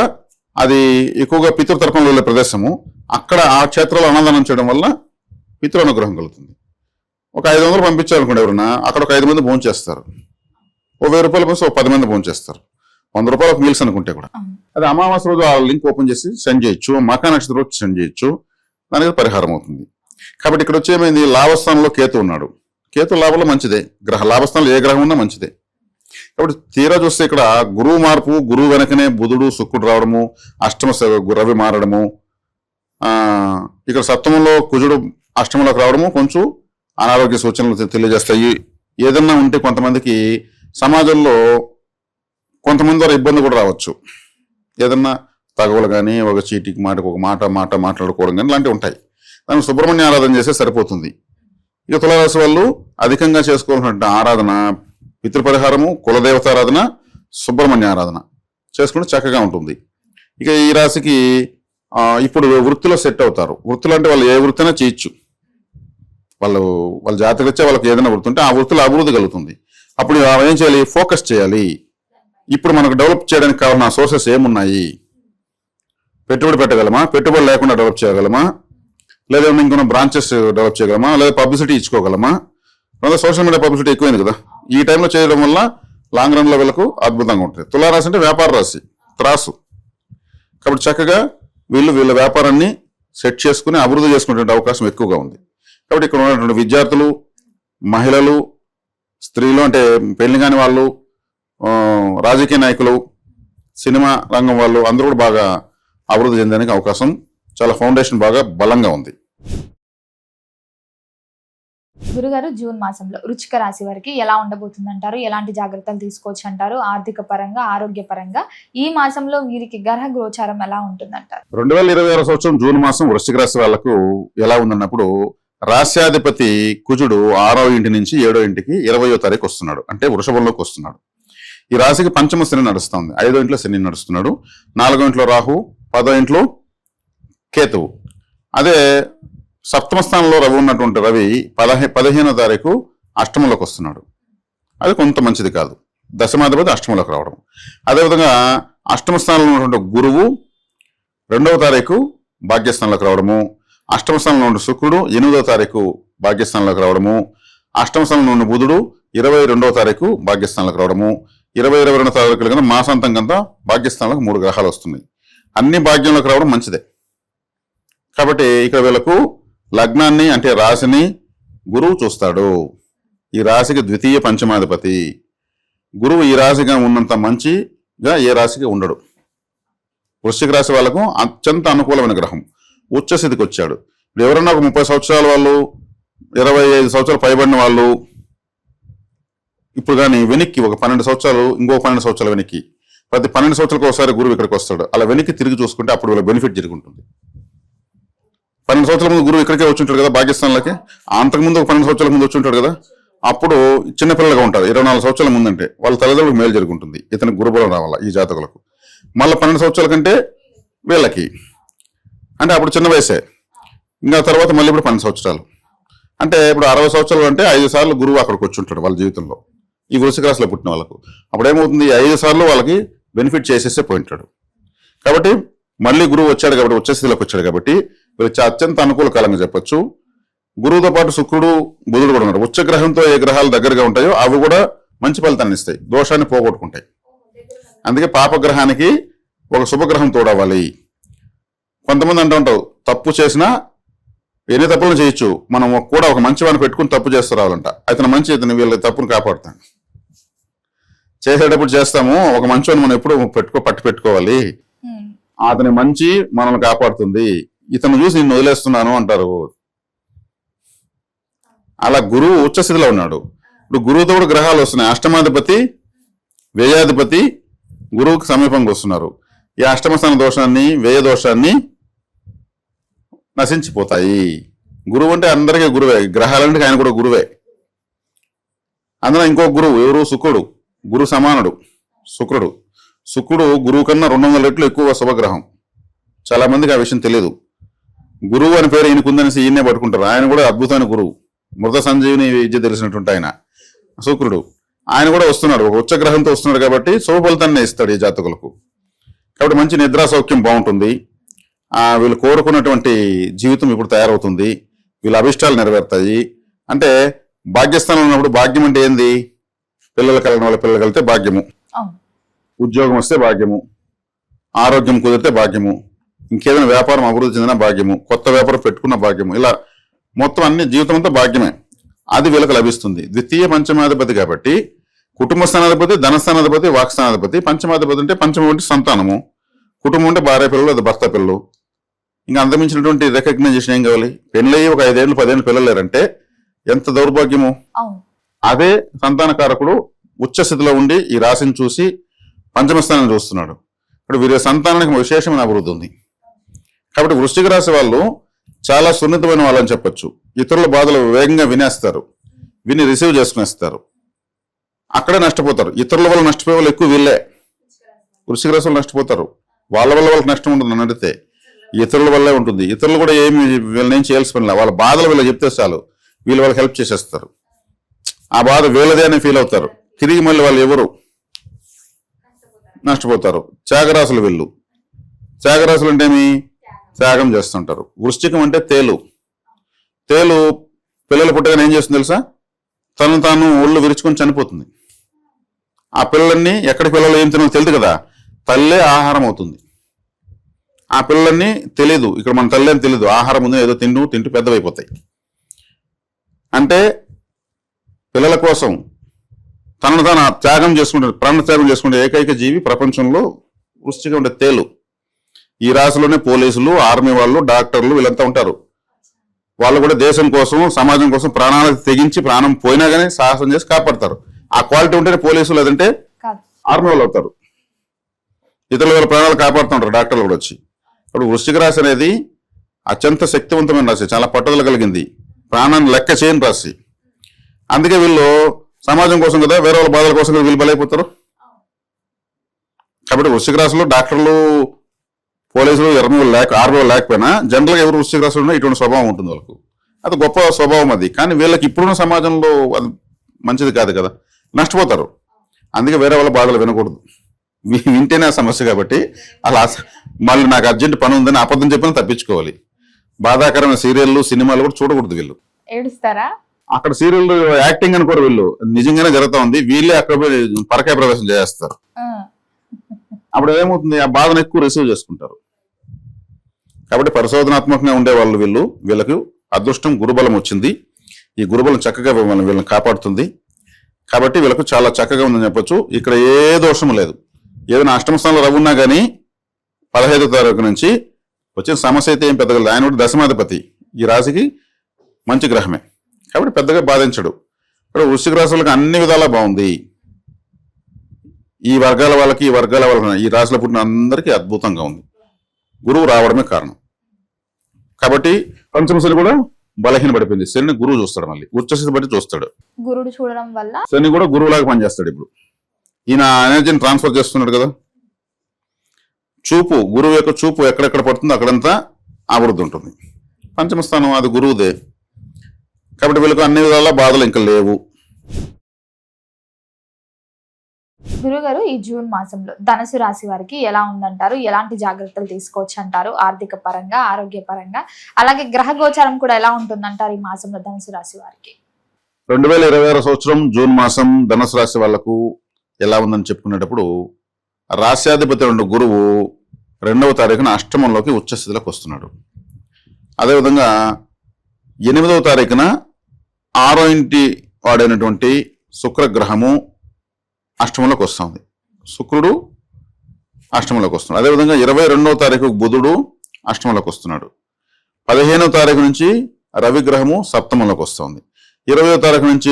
అది ఎక్కువగా పితృతర్పణలు వెళ్ళే ప్రదేశము. అక్కడ ఆ క్షేత్రంలో అన్నదానం చేయడం వల్ల పితృ అనుగ్రహం కలుగుతుంది. ఒక 500 పంపించాలనుకోండి ఎవరన్నా, అక్కడ ఒక 5 మంది భోజనం చేస్తారు. ఓ 1000 రూపాయలు పంపిస్తే 10 మంది భోజనం చేస్తారు. 100 రూపాయలు ఒక మీల్స్ అనుకుంటే కూడా. అది అమావాస్య రోజు ఆ లింక్ ఓపెన్ చేసి సెండ్ చేయొచ్చు, మకా నక్షత్రం రోజు సెండ్ చేయొచ్చు. దానికి పరిహారం అవుతుంది. కాబట్టి ఇక్కడ వచ్చేమైంది, లాభస్థానంలో కేతు ఉన్నాడు. కేతు లాభంలో మంచిదే. లాభస్థానంలో ఏ గ్రహం ఉన్నా మంచిదే. కాబట్టి తీరా చూస్తే ఇక్కడ గురువు మార్పు, గురువు వెనకనే బుధుడు శుక్రుడు రావడము, అష్టమ రవి మారడము, ఇక్కడ సప్తమంలో కుజుడు అష్టమంలోకి రావడము కొంచెం అనారోగ్య సూచనలు తెలియజేస్తాయి. ఏదన్నా ఉంటే కొంతమందికి సమాజంలో కొంతమంది ద్వారా ఇబ్బంది కూడా రావచ్చు. ఏదన్నా తగవలు కానీ, ఒక చీటికి మాటకు ఒక మాట మాట్లాడుకోవడం కానీ ఇలాంటివి ఉంటాయి. దాన్ని సుబ్రహ్మణ్య ఆరాధన చేస్తే సరిపోతుంది. ఇక తులారాశి వాళ్ళు అధికంగా చేసుకోవాల్సిన ఆరాధన పితృపరిహారము, కులదేవతారాధన, సుబ్రహ్మణ్య ఆరాధన చేసుకుంటే చక్కగా ఉంటుంది. ఇక ఈ రాశికి ఇప్పుడు వృత్తిలో సెట్ అవుతారు. వృత్తులు అంటే వాళ్ళు ఏ వృత్తినా చేయొచ్చు. వాళ్ళ జాతకరీత్యా వాళ్ళకి ఏదైనా వృత్తి ఉంటే ఆ వృత్తిలో అభివృద్ధి కలుగుతుంది. అప్పుడు ఏం చేయాలి, ఫోకస్ చేయాలి. ఇప్పుడు మనకు డెవలప్ చేయడానికి కావాల్సిన సోర్సెస్ ఏమున్నాయి, పెట్టుబడి పెట్టగలమా, పెట్టుబడి లేకుండా డెవలప్ చేయగలమా, లేదా ఇంకొన్న బ్రాంచెస్ డెవలప్ చేయగలమా, లేదా పబ్లిసిటీ ఇచ్చుకోగలమా. అందులో సోషల్ మీడియా పబ్లిసిటీ ఎక్కువైంది కదా, ఈ టైంలో చేయడం వల్ల లాంగ్ రన్ లెవెల్కు అద్భుతంగా ఉంటుంది. తులారాశి అంటే వ్యాపార రాశి, త్రాసు. కాబట్టి చక్కగా వీళ్ళ వ్యాపారాన్ని సెట్ చేసుకుని అభివృద్ధి చేసుకునే అవకాశం ఎక్కువగా ఉంది. కాబట్టి ఇక్కడ ఉన్నటువంటి విద్యార్థులు, మహిళలు, స్త్రీలు అంటే పెళ్లి కాని వాళ్ళు, రాజకీయ నాయకులు, సినిమా రంగం వాళ్ళు అందరూ కూడా బాగా అభివృద్ధి చెందడానికి అవకాశం, చాలా ఫౌండేషన్ బాగా బలంగా ఉంది. గురుగారు, జూన్ మాసంలో వృశ్చిక రాశి వారికి ఎలా ఉండబోతుంది అంటారు? ఎలాంటి జాగ్రత్తలు తీసుకోవచ్చు అంటారు? ఆర్థిక పరంగా, ఆరోగ్య పరంగా ఈ మాసంలో వీరికి గ్రహ గోచారం ఎలా ఉంటుందంటారు? 2026 సంవత్సరం జూన్ మాసం వృశ్చిక రాశి వాళ్ళకు ఎలా ఉందన్నప్పుడు, రాశ్యాధిపతి కుజుడు 6వ ఇంటి నుంచి 7వ ఇంటికి 20వ తారీఖు వస్తున్నాడు. అంటే వృషభంలోకి వస్తున్నాడు. ఈ రాశికి పంచమ శని నడుస్తుంది. 5వ ఇంట్లో శని నడుస్తున్నాడు, 4వ ఇంట్లో రాహు, 10వ ఇంట్లో కేతువు. అదే సప్తమ స్థానంలో రవి ఉన్నటువంటి రవి 15వ తారీఖు అష్టమంలోకి వస్తున్నాడు. అది కొంత మంచిది కాదు. దశమాధిపతి అష్టమంలోకి రావడం. అదేవిధంగా అష్టమ స్థానంలో ఉన్నటువంటి గురువు 2వ తారీఖు భాగ్యస్థానంలోకి రావడము, అష్టమ స్థానంలో ఉన్న శుక్రుడు 8వ తారీఖు భాగ్యస్థానంలోకి రావడము, అష్టమ స్థానంలో ఉన్న బుధుడు 22వ తారీఖు భాగ్యస్థానంలోకి రావడము, 22 తారీఖుల కింద మాసాంతం కింద భాగ్యస్థానంలోకి 3 గ్రహాలు వస్తున్నాయి. అన్ని భాగ్యంలోకి రావడం మంచిదే. కాబట్టి ఇక్కడ వీళ్ళకు లగ్నాన్ని అంటే రాశిని గురువు చూస్తాడు. ఈ రాశికి ద్వితీయ పంచమాధిపతి గురువు. ఈ రాశిగా ఉన్నంత మంచిగా ఏ రాశికి ఉండడు. వృశ్చిక రాశి వాళ్ళకు అత్యంత అనుకూలమైన గ్రహం. ఉచ్చస్థితికి వచ్చాడు. ఇప్పుడు ఎవరన్నా ఒక 30 సంవత్సరాల వాళ్ళు, 25 సంవత్సరాలు పైబడిన వాళ్ళు ఇప్పుడు కానీ వెనక్కి ఒక 12 సంవత్సరాలు, ఇంకో 12 సంవత్సరాల వెనక్కి, ప్రతి 12 సంవత్సరాలకు ఒకసారి గురువు ఇక్కడికి వస్తాడు. అలా వెనక్కి తిరిగి చూసుకుంటే అప్పుడు వీళ్ళ బెనిఫిట్ జరిగి ఉంటుంది. 12 సంవత్సరాల ముందు గురువు ఇక్కడికే వచ్చి ఉంటాడు కదా భాగ్యస్థానంలోకి. అంతకుముందు ఒక 12 సంవత్సరాల ముందు వచ్చి ఉంటాడు కదా. అప్పుడు చిన్నపిల్లలుగా ఉంటారు. 24 సంవత్సరాల ముందంటే వాళ్ళ తల్లిదండ్రులకు మేలు జరుగుతుంది. ఇతనికి గురుబలం రావాలా ఈ జాతకులకు. మళ్ళీ 12 సంవత్సరాల కంటే వీళ్ళకి అంటే అప్పుడు చిన్న వయసే. ఇంకా తర్వాత మళ్ళీ ఇప్పుడు 12 సంవత్సరాలు అంటే ఇప్పుడు 60 సంవత్సరాలు అంటే 5 సార్లు గురువు అక్కడికి వచ్చి ఉంటాడు వాళ్ళ జీవితంలో. ఈ వృశ్చిక రాశిలో పుట్టిన వాళ్ళకు అప్పుడు ఏమవుతుంది, 5 సార్లు వాళ్ళకి బెనిఫిట్ చేసేసే పోయింటాడు. కాబట్టి మళ్ళీ గురువు వచ్చాడు కాబట్టి, ఉచ్చస్థితిలోకి వచ్చాడు కాబట్టి వీళ్ళకి అత్యంత అనుకూల కాలంగా చెప్పొచ్చు. గురువుతో పాటు శుక్రుడు, బుధుడు కూడా ఉన్నారు. ఉచ్చ గ్రహంతో ఏ గ్రహాలు దగ్గరగా ఉంటాయో అవి కూడా మంచి ఫలితాన్ని ఇస్తాయి, దోషాన్ని పోగొట్టుకుంటాయి. అందుకే పాపగ్రహానికి ఒక శుభగ్రహం తోడవాలి. కొంతమంది అంటూ ఉంటావు తప్పు చేసినా ఎన్ని తప్పులను చేయొచ్చు, మనం కూడా ఒక మంచి వాడిని పెట్టుకుని తప్పు చేస్తూ రావాలంట. అతను మంచి, ఇతను వీళ్ళ తప్పును కాపాడుతాను. చేసేటప్పుడు చేస్తాము, ఒక మంచివాడిని మనం ఎప్పుడు పట్టి పెట్టుకోవాలి. అతని మంచి మనల్ని కాపాడుతుంది. ఇతను చూసి నిన్ను వదిలేస్తున్నాను అంటారు. అలా గురువు ఉచ్చస్థితిలో ఉన్నాడు. ఇప్పుడు గురువుతో కూడా గ్రహాలు వస్తున్నాయి. అష్టమాధిపతి, వ్యయాధిపతి గురువుకి సమీపంగా వస్తున్నారు. ఈ అష్టమ స్థాన దోషాన్ని, వ్యయ దోషాన్ని నశించిపోతాయి. గురువు అంటే అందరికీ గురువే, గ్రహాలంటే ఆయన కూడా గురువే. అందులో ఇంకో గురువు ఎవరు, శుక్రుడు. గురు సమానుడు శుక్రుడు. శుక్రుడు గురువు కన్నా 200 రెట్లు ఎక్కువ శుభగ్రహం. చాలా మందికి ఆ విషయం తెలియదు. గురువు అని పేరు ఈయనకుందనేసి ఈయనే పట్టుకుంటారు. ఆయన కూడా అద్భుతమైన గురువు. మృత సంజీవిని విద్య తెలిసినటువంటి ఆయన శుక్రుడు. ఆయన కూడా వస్తున్నాడు, ఒక ఉచ్చ గ్రహంతో వస్తున్నాడు కాబట్టి శుభ ఫలితాన్ని ఇస్తాడు ఈ జాతకులకు. కాబట్టి మంచి నిద్రా సౌఖ్యం బాగుంటుంది. వీళ్ళు కోరుకున్నటువంటి జీవితం ఇప్పుడు తయారవుతుంది. వీళ్ళ అభిష్టాలు నెరవేరుతాయి. అంటే భాగ్యస్థానం ఉన్నప్పుడు భాగ్యం అంటే ఏంది, పిల్లలు కలిగిన వాళ్ళ పిల్లలు కలిగితే భాగ్యము, ఉద్యోగం వస్తే భాగ్యము, ఆరోగ్యం కుదిరితే భాగ్యము, ఇంకేదైనా వ్యాపారం అభివృద్ధి చెందిన భాగ్యము, కొత్త వ్యాపారం పెట్టుకున్న భాగ్యము, ఇలా మొత్తం అన్ని జీవితం అంతా భాగ్యమే. అది వీళ్ళకి లభిస్తుంది. ద్వితీయ పంచమాధిపతి కాబట్టి కుటుంబ స్థానాధిపతి, ధనస్థానాధిపతి, వాక్స్థానాధిపతి. పంచమాధిపతి అంటే పంచమం అంటే సంతానము, కుటుంబం అంటే భార్య పిల్లలు, అది భర్త పిల్లలు. ఇంకా అంతమించినటువంటి రికగ్నైజేషన్ ఏం కావాలి? పెళ్ళయి ఒక 5 ఏళ్ళు 10 ఏళ్ళు పిల్లలు లేరంటే ఎంత దౌర్భాగ్యము. అదే సంతానకారకుడు ఉచ్చ స్థితిలో ఉండి ఈ రాశిని చూసి పంచమ స్థానాన్ని చూస్తున్నాడు. ఇప్పుడు వీరి సంతానానికి విశేషమైన అభివృద్ధి ఉంది. కాబట్టి వృశ్చిక రాశి వాళ్ళు చాలా సున్నితమైన వాళ్ళని చెప్పొచ్చు. ఇతరుల బాధలు వేగంగా వినేస్తారు, విని రిసీవ్ చేసుకునేస్తారు. అక్కడే నష్టపోతారు. ఇతరుల వల్ల నష్టపోయే వాళ్ళు ఎక్కువ వీళ్ళే. వృశ్చిక రాశి వాళ్ళు నష్టపోతారు. వాళ్ళ వల్ల వాళ్ళకి నష్టం ఉంటుంది అని అడిగితే ఇతరుల వల్లే ఉంటుంది. ఇతరులు కూడా ఏమి వీళ్ళని ఏం చేయాల్సి పని లేదు. వాళ్ళ బాధలు వీళ్ళు చెప్తే చాలు, వీళ్ళు వాళ్ళకి హెల్ప్ చేసేస్తారు. ఆ బాధ వీళ్ళదే అని ఫీల్ అవుతారు. తిరిగి మళ్ళీ వాళ్ళు ఎవరు నష్టపోతారు. త్యాగరాశులు వీళ్ళు. త్యాగరాశులు అంటే ఏమి, త్యాగం చేస్తుంటారు. వృశ్చికం అంటే తేలు. తేలు పిల్లలు పుట్టగానే ఏం చేస్తుంది తెలుసా, తను తాను ఒళ్ళు విరుచుకొని చనిపోతుంది. ఆ పిల్లలన్నీ ఎక్కడి పిల్లలు ఏం తినో తెలియదు కదా, తల్లే ఆహారం అవుతుంది. ఆ పిల్లలన్నీ తెలీదు, ఇక్కడ మన తల్లి అని తెలీదు, ఆహారం ఉంది ఏదో తింటూ పెద్దవైపోతాయి. అంటే పిల్లల కోసం తనను తాను త్యాగం చేసుకుంటే, ప్రాణ త్యాగం చేసుకుంటే ఏకైక జీవి ప్రపంచంలో వృశ్చికం ఉండే తేలు. ఈ రాశిలోనే పోలీసులు, ఆర్మీ వాళ్ళు, డాక్టర్లు వీళ్ళంతా ఉంటారు. వాళ్ళు కూడా దేశం కోసం, సమాజం కోసం ప్రాణాలకు తెగించి ప్రాణం పోయినా కానీ సాహసం చేసి కాపాడతారు. ఆ క్వాలిటీ ఉంటేనే పోలీసులు, లేదంటే ఆర్మీ వాళ్ళు అవుతారు. ఇతరుల వాళ్ళ ప్రాణాలు కాపాడుతుంటారు డాక్టర్లు కూడా వచ్చి. ఇప్పుడు వృశ్చిక రాశి అనేది అత్యంత శక్తివంతమైన రాశి, చాలా పట్టుదల కలిగింది, ప్రాణాన్ని లెక్క చేయని రాశి. అందుకే వీళ్ళు సమాజం కోసం కదా, వేరే వాళ్ళ బాధల కోసం కదా వీళ్ళు బలైపోతారు. కాబట్టి వృశ్చిక రాశిలో డాక్టర్లు, పోలీసులు 6 లేకపోయినా జనరల్గా ఎవరు వృశ్చిక రాశిలో ఉన్నా ఇటువంటి స్వభావం ఉంటుంది వాళ్ళకు. అది గొప్ప స్వభావం అది. కానీ వీళ్ళకి ఇప్పుడున్న సమాజంలో అది మంచిది కాదు కదా, నష్టపోతారు. అందుకే వేరే వాళ్ళ బాధలు వినకూడదు, వింటేనే ఆ సమస్య. కాబట్టి అలా మళ్ళీ నాకు అర్జెంట్ పని ఉందని అబద్ధం చెప్పినా తప్పించుకోవాలి. బాధాకరమైన సీరియళ్ళు, సినిమాలు కూడా చూడకూడదు. వీళ్ళు ఏడుస్తారా? అక్కడ సీరియల్ యాక్టింగ్ అని కూడా వీళ్ళు నిజంగానే జరుగుతూ ఉంది, వీళ్ళే అక్కడ పరకాయ ప్రవేశం చేస్తారు. అప్పుడు ఏమవుతుంది, ఆ బాధను ఎక్కువ రిసీవ్ చేసుకుంటారు. కాబట్టి పరిశోధనాత్మకంగా ఉండేవాళ్ళు వీళ్ళకు అదృష్టం, గురుబలం వచ్చింది. ఈ గురుబలం చక్కగా వీళ్ళని కాపాడుతుంది. కాబట్టి వీళ్ళకు చాలా చక్కగా ఉందని చెప్పొచ్చు. ఇక్కడ ఏ దోషము లేదు. ఏదైనా అష్టమ స్థానంలో రవి ఉన్నా కానీ 15వ తారీఖు నుంచి వచ్చిన సమస్య అయితే ఏం పెద్దగా లేదు. ఆయన కూడా దశమాధిపతి, ఈ రాశికి మంచి గ్రహమే. కాబట్టి పెద్దగా బాధించడు. ఇక్కడ వృశ్చిక రాశి వాళ్ళకి అన్ని విధాలా బాగుంది. ఈ వర్గాల వాళ్ళకి, ఈ వర్గాల వాళ్ళకి, ఈ రాశిలో పుట్టిన అందరికీ అద్భుతంగా ఉంది. గురువు రావడమే కారణం. కాబట్టి పంచమ శని కూడా బలహీన పడిపోయింది. శని గురువు చూస్తాడు, మళ్ళీ ఉచ్చస్థితి బట్టి చూస్తాడు. గురుడు చూడడం వల్ల శని కూడా గురువులాగా పనిచేస్తాడు. ఇప్పుడు ఈయన ఎనర్జీని ట్రాన్స్ఫర్ చేస్తున్నాడు కదా. చూపు, గురువు యొక్క చూపు ఎక్కడెక్కడ పడుతుందో అక్కడంతా అభివృద్ధి ఉంటుంది. పంచమ స్థానం అది గురువుదే. కాబట్టి వీళ్ళకు అన్ని విధాల బాధలు ఇంకా లేవు. గురుగారు, ఈ జూన్ మాసంలో ధనుసు రాశి వారికి ఎలా ఉందంటారు? ఎలాంటి జాగ్రత్తలు తీసుకోవచ్చు అంటారు? ఆర్థిక పరంగా, ఆరోగ్య పరంగా, అలాగే గ్రహ గోచారం కూడా ఎలా ఉంటుందంటారు ఈ మాసంలో ధనుసు రాశి వారికి? 2026 సంవత్సరం జూన్ మాసం ధనుసు రాశి వాళ్లకు ఎలా ఉందని చెప్పుకునేటప్పుడు, రాశ్యాధిపతి గురువు 2వ తారీఖున అష్టమంలోకి ఉచ్చస్థితిలోకి వస్తున్నాడు. అదేవిధంగా 8వ తారీఖున 6వ ఇంటి వాడైనటువంటి శుక్రగ్రహము అష్టమంలోకి వస్తుంది. శుక్రుడు అష్టమంలోకి వస్తున్నాడు. అదేవిధంగా 22వ తారీఖు బుధుడు అష్టమంలోకి వస్తున్నాడు. 15వ తారీఖు నుంచి రవిగ్రహము సప్తమంలోకి వస్తుంది. 20వ తారీఖు నుంచి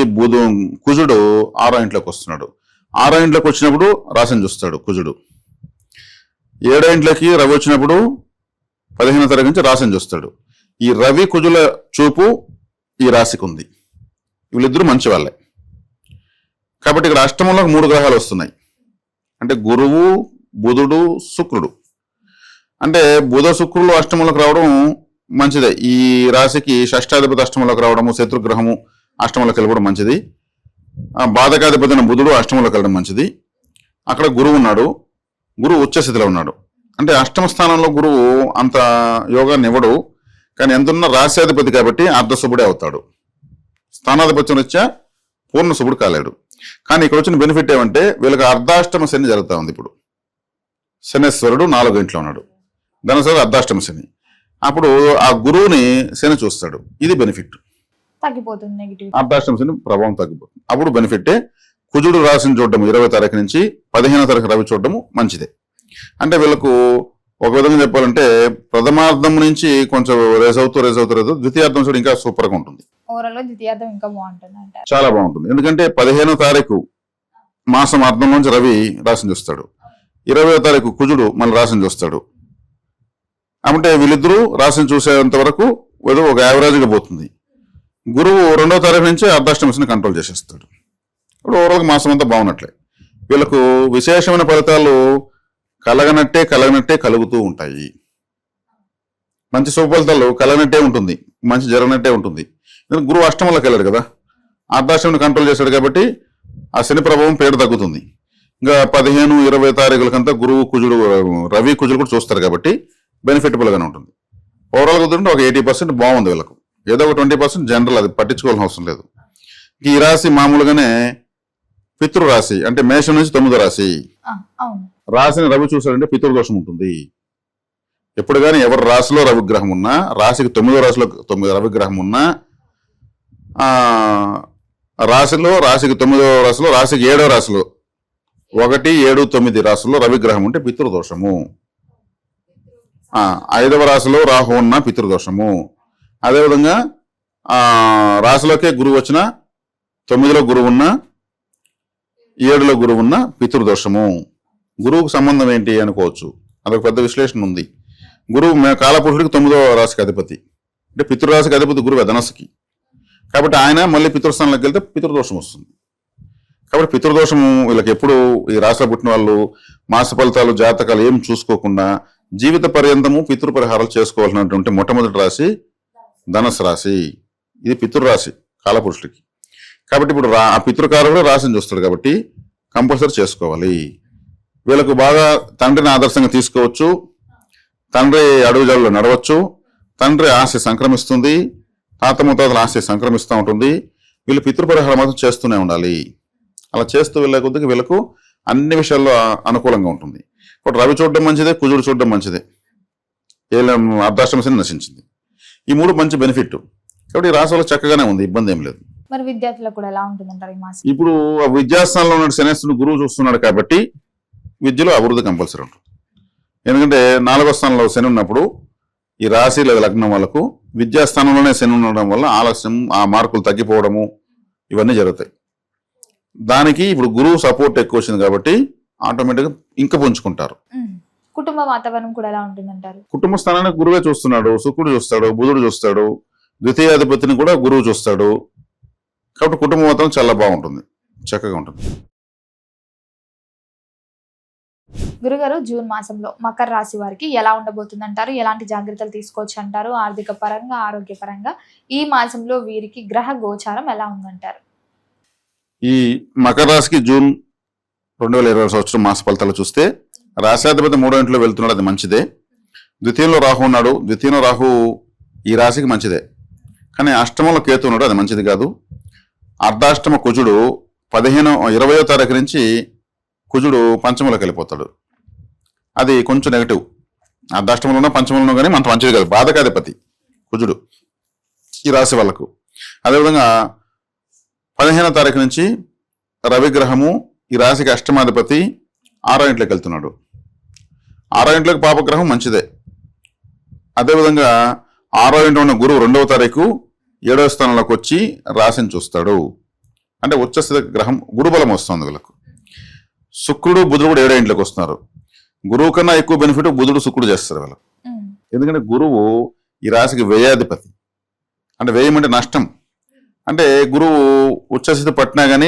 కుజుడు 6వ ఇంట్లోకి వస్తున్నాడు. 6వ ఇంట్లోకి వచ్చినప్పుడు రాశిని చూస్తాడు కుజుడు. 7వ ఇంట్లోకి రవి వచ్చినప్పుడు 15వ తారీఖు నుంచి రాశిని చూస్తాడు. ఈ రవి కుజుల చూపు ఈ రాశికి ఉంది. వీళ్ళిద్దరూ మంచి వాళ్ళే. కాబట్టి ఇక్కడ అష్టమంలోకి 3 గ్రహాలు వస్తున్నాయి. అంటే గురువు, బుధుడు, శుక్రుడు. అంటే బుధ శుక్రులు అష్టమంలోకి రావడం మంచిదే. ఈ రాశికి షష్టాధిపతి అష్టమంలోకి రావడము, శత్రుగ్రహము అష్టమంలోకి వెళ్ళడం మంచిది. బాధకాధిపతి అయిన బుధుడు అష్టమంలోకి వెళ్ళడం మంచిది. అక్కడ గురువు ఉన్నాడు, గురువు ఉచ్చస్థితిలో ఉన్నాడు. అంటే అష్టమ స్థానంలో గురువు అంత యోగాన్ని ఇవ్వడు, కానీ ఎంతున్నా రాశ్యాధిపతి కాబట్టి అర్ధశుభుడే అవుతాడు. స్థానాధిపత్యం రీత్యా పూర్ణ శుభుడు కాలేడు. కానీ ఇక్కడ వచ్చిన బెనిఫిట్ ఏమంటే వీళ్ళకి అర్ధాష్టమ శని జరుగుతూ ఉంది. ఇప్పుడు శనేశ్వరుడు 4వ ఇంట్లో ఉన్నాడు, ధనస్వరుడు అర్ధాష్టమ శని. అప్పుడు ఆ గురువుని శని చూస్తాడు, ఇది బెనిఫిట్. తగ్గిపోతుంది నెగిటివ్. అర్ధాష్టమ శని ప్రభావం తగ్గిపోతుంది. అప్పుడు బెనిఫిటే. కుజుడు రాశిని చూడడం 20వ తారీఖు నుంచి 15వ తారీఖు రవి చూడడము మంచిదే. అంటే వీళ్ళకు ఒక విధంగా చెప్పాలంటే ప్రథమార్థం నుంచి కొంచెం రేజ్ అవుతూ ద్వితీయార్థం చూడ ఇంకా సూపర్ గా ఉంటుంది. ఓవరాల్ గా ద్వితీయార్థం ఇంకా బాగుంటుంది అంటారు. చాలా బాగుంటుంది. ఎందుకంటే 15వ తారీఖు మాసం అర్థం నుంచి రవి రాశిని చూస్తాడు. 20వ తారీఖు కుజుడు మళ్ళీ రాశిని చూస్తాడు. అంటే వీళ్ళిద్దరూ రాశిని చూసేంత వరకు ఏదో ఒక యావరేజ్గా పోతుంది. గురువు 2వ తారీఖు నుంచి అర్ధాష్టమశని కంట్రోల్ చేసేస్తాడు. ఇప్పుడు ఓవరాల్గా మాసం అంతా బాగున్నట్లే. వీళ్ళకు విశేషమైన ఫలితాలు కలగనట్టే కలుగుతూ ఉంటాయి. మంచి శుభ ఫలితాలు కలగనట్టే ఉంటుంది, మంచి జరగనట్టే ఉంటుంది. గురువు అష్టమంలోకి వెళ్ళాడు కదా, అర్ధాష్టమిని కంట్రోల్ చేశాడు కాబట్టి ఆ శని ప్రభావం పేరు తగ్గుతుంది. ఇంకా 15, 20 తారీఖులకంతా గురువు కుజుడు, రవి కుజుడు కూడా చూస్తారు కాబట్టి బెనిఫిటబుల్ గానే ఉంటుంది. ఓవరాల్ గా ఒక 80% బాగుంది వీళ్ళకు. ఏదో ఒక 20% జనరల్, అది పట్టించుకోవాల్సిన అవసరం లేదు. ఈ రాశి మామూలుగానే పితృరాశి, అంటే మేషం నుంచి 9వ రాశి. రాశిని రవి చూసాడంటే పితృదోషం ఉంటుంది. ఎప్పుడు కానీ ఎవరి రాశిలో రవిగ్రహం ఉన్నా, రాశికి 9వ రాశిలో 9 రవిగ్రహం ఉన్నా, రాశికి 9వ రాశిలో, రాశికి 7వ రాశిలో 1, 7, 9 రాశుల్లో రవిగ్రహం ఉంటే పితృదోషము. 5వ రాశిలో రాహు ఉన్న పితృదోషము. అదేవిధంగా రాశిలోకే గురువు వచ్చిన, 9లో గురువు ఉన్న, 7లో గురువు ఉన్న పితృదోషము. గురువుకు సంబంధం ఏంటి అనుకోవచ్చు, అదొక పెద్ద విశ్లేషణ ఉంది. గురువు కాలపురుషుడికి 9వ రాశికి అధిపతి, అంటే పితృరాశికి అధిపతి గురువు ధనస్సుకి. కాబట్టి ఆయన మళ్ళీ పితృస్థానంలోకి వెళ్తే పితృదోషం వస్తుంది. కాబట్టి పితృదోషము వీళ్ళకి ఎప్పుడు ఈ రాశిలో పుట్టిన వాళ్ళు మాస ఫలితాలు జాతకాలు ఏం చూసుకోకుండా జీవిత పర్యంతము పితృపరిహారాలు చేసుకోవాల్సినటువంటి మొట్టమొదటి రాశి ధనుసు రాశి. ఇది పితృరాశి కాలపురుషుడికి. కాబట్టి ఇప్పుడు ఆ పితృకారుడు రాశిని చూస్తాడు కాబట్టి కంపల్సరీ చేసుకోవాలి. వీళ్ళకు బాగా తండ్రిని ఆదర్శంగా తీసుకోవచ్చు, తండ్రి అడుగుజాడలో నడవచ్చు, తండ్రి ఆస్తి సంక్రమిస్తుంది, తాత ముత్తాతల ఆస్తి సంక్రమిస్తూ ఉంటుంది. వీళ్ళు పితృపరిహారం మాత్రం చేస్తూనే ఉండాలి. అలా చేస్తూ వెళ్ళే కొద్దిగా వీళ్ళకు అన్ని విషయాల్లో అనుకూలంగా ఉంటుంది. ఇప్పుడు రవి చూడడం మంచిదే, కుజుడు చూడడం మంచిదే, అర్ధాష్టమ శని నశించింది. ఈ మూడు మంచి బెనిఫిట్. కాబట్టి ఈ రాశి వాళ్ళకి చక్కగానే ఉంది, ఇబ్బంది ఏం లేదు. మరి విద్యార్థులకు కూడా ఎలా ఉంటుందంటారు ఈ మాసం? ఇప్పుడు ఆ విద్యాస్థానంలో ఉన్న శనేశ్వరుడు గురువు చూస్తున్నాడు కాబట్టి విద్యలో అభివృద్ధి కంపల్సరీ ఉంటుంది. ఎందుకంటే 4వ స్థానంలో శని ఉన్నప్పుడు ఈ రాశి లేదా లగ్నం వాళ్ళకు విద్యాస్థానంలోనే శని ఉండడం వల్ల ఆలస్యం, ఆ మార్కులు తగ్గిపోవడము ఇవన్నీ జరుగుతాయి. దానికి ఇప్పుడు గురువు సపోర్ట్ ఎక్కువ వచ్చింది కాబట్టి ఆటోమేటిక్గా ఇంకా పుంజుకుంటారు. కుటుంబ వాతావరణం కూడా ఎలా ఉంటుందంటారు? కుటుంబ స్థానాన్ని గురువే చూస్తున్నాడు, శుక్రుడు చూస్తాడు, బుధుడు చూస్తాడు, ద్వితీయాధిపతిని కూడా గురువు చూస్తాడు. కాబట్టి కుటుంబ వాతావరణం చాలా బాగుంటుంది, చక్కగా ఉంటుంది. గురుగారు, జూన్ మాసంలో మకర రాశి వారికి ఎలా ఉండబోతుందంటారు? ఎలాంటి జాగ్రత్తలు తీసుకోవచ్చు అంటారు? ఆర్థిక పరంగా, ఆరోగ్యపరంగా ఈ మాసంలో వీరికి గ్రహ గోచారం ఎలా ఉందంటారు? ఈ మకర రాశికి జూన్ 2020 సంవత్సరం మాస ఫలితాలు చూస్తే రాశాధిపతి 3వ ఇంట్లో వెళ్తున్నాడు, అది మంచిదే. ద్వితీయంలో రాహు ఉన్నాడు, ద్వితీయంలో రాహు ఈ రాశికి మంచిదే. కానీ అష్టమంలో కేతు ఉన్నాడు, అది మంచిది కాదు. అర్ధాష్టమ కుజుడు 20వ తారీఖు నుంచి కుజుడు పంచమంలోకి వెళ్ళిపోతాడు, అది కొంచెం నెగటివ్. అర్ధాష్టమంలోనో పంచమంలో కానీ అంత మంచిది కాదు, బాధకాధిపతి కుజుడు ఈ రాశి వాళ్ళకు. అదేవిధంగా 15వ తారీఖు నుంచి రవిగ్రహము ఈ రాశికి అష్టమాధిపతి 6వ ఇంట్లోకి వెళ్తున్నాడు. 6వ ఇంట్లోకి పాపగ్రహం మంచిదే. అదేవిధంగా 6వ ఇంట్లో ఉన్న గురువు 2వ తారీఖు 7వ స్థానంలోకి వచ్చి రాశిని చూస్తాడు. అంటే ఉచ్చస్థిత గ్రహం గురుబలం వస్తుంది వీళ్ళకు. శుక్రుడు బుధుడు కూడా 7వ ఇంట్లోకి వస్తున్నారు. గురువు కన్నా ఎక్కువ బెనిఫిట్ బుధుడు శుక్రుడు చేస్తారు వీళ్ళకు. ఎందుకంటే గురువు ఈ రాశికి వ్యయాధిపతి. అంటే వ్యయం అంటే నష్టం. అంటే గురువు ఉచ్చస్థితి పట్టినా కానీ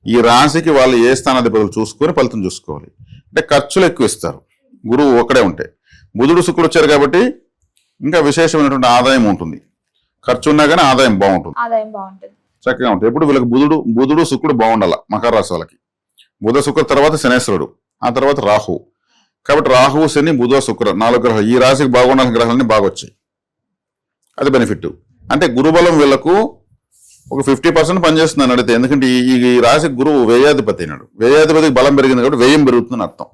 ఈ రాశికి వాళ్ళు ఏ స్థానాధిపతులు చూసుకొని ఫలితం చూసుకోవాలి. అంటే ఖర్చులు ఎక్కువ ఇస్తారు గురువు ఒక్కడే ఉంటే. బుధుడు శుక్రుడు వచ్చారు కాబట్టి ఇంకా విశేషమైనటువంటి ఆదాయం ఉంటుంది. ఖర్చు ఉన్నా కానీ ఆదాయం బాగుంటుంది, చక్కగా ఉంటుంది. ఎప్పుడు వీళ్ళకి బుధుడు శుక్రుడు బాగుండాల మకర రాశి వాళ్ళకి. బుధ శుక్ర తర్వాత శనేశ్వరుడు, ఆ తర్వాత రాహు. కాబట్టి రాహు, శని, బుధ, శుక్ర 4 గ్రహాలు ఈ రాశికి బాగుండాల్సిన గ్రహాలన్నీ బాగా వచ్చాయి, అది బెనిఫిట్. అంటే గురుబలం వీళ్ళకు ఒక 50% పనిచేస్తుందని అడిగితే. ఎందుకంటే ఈ రాశి గురువు వ్యయాధిపతి అయినాడు, వ్యయాధిపతికి బలం పెరిగింది కాబట్టి వ్యయం పెరుగుతుందని అర్థం.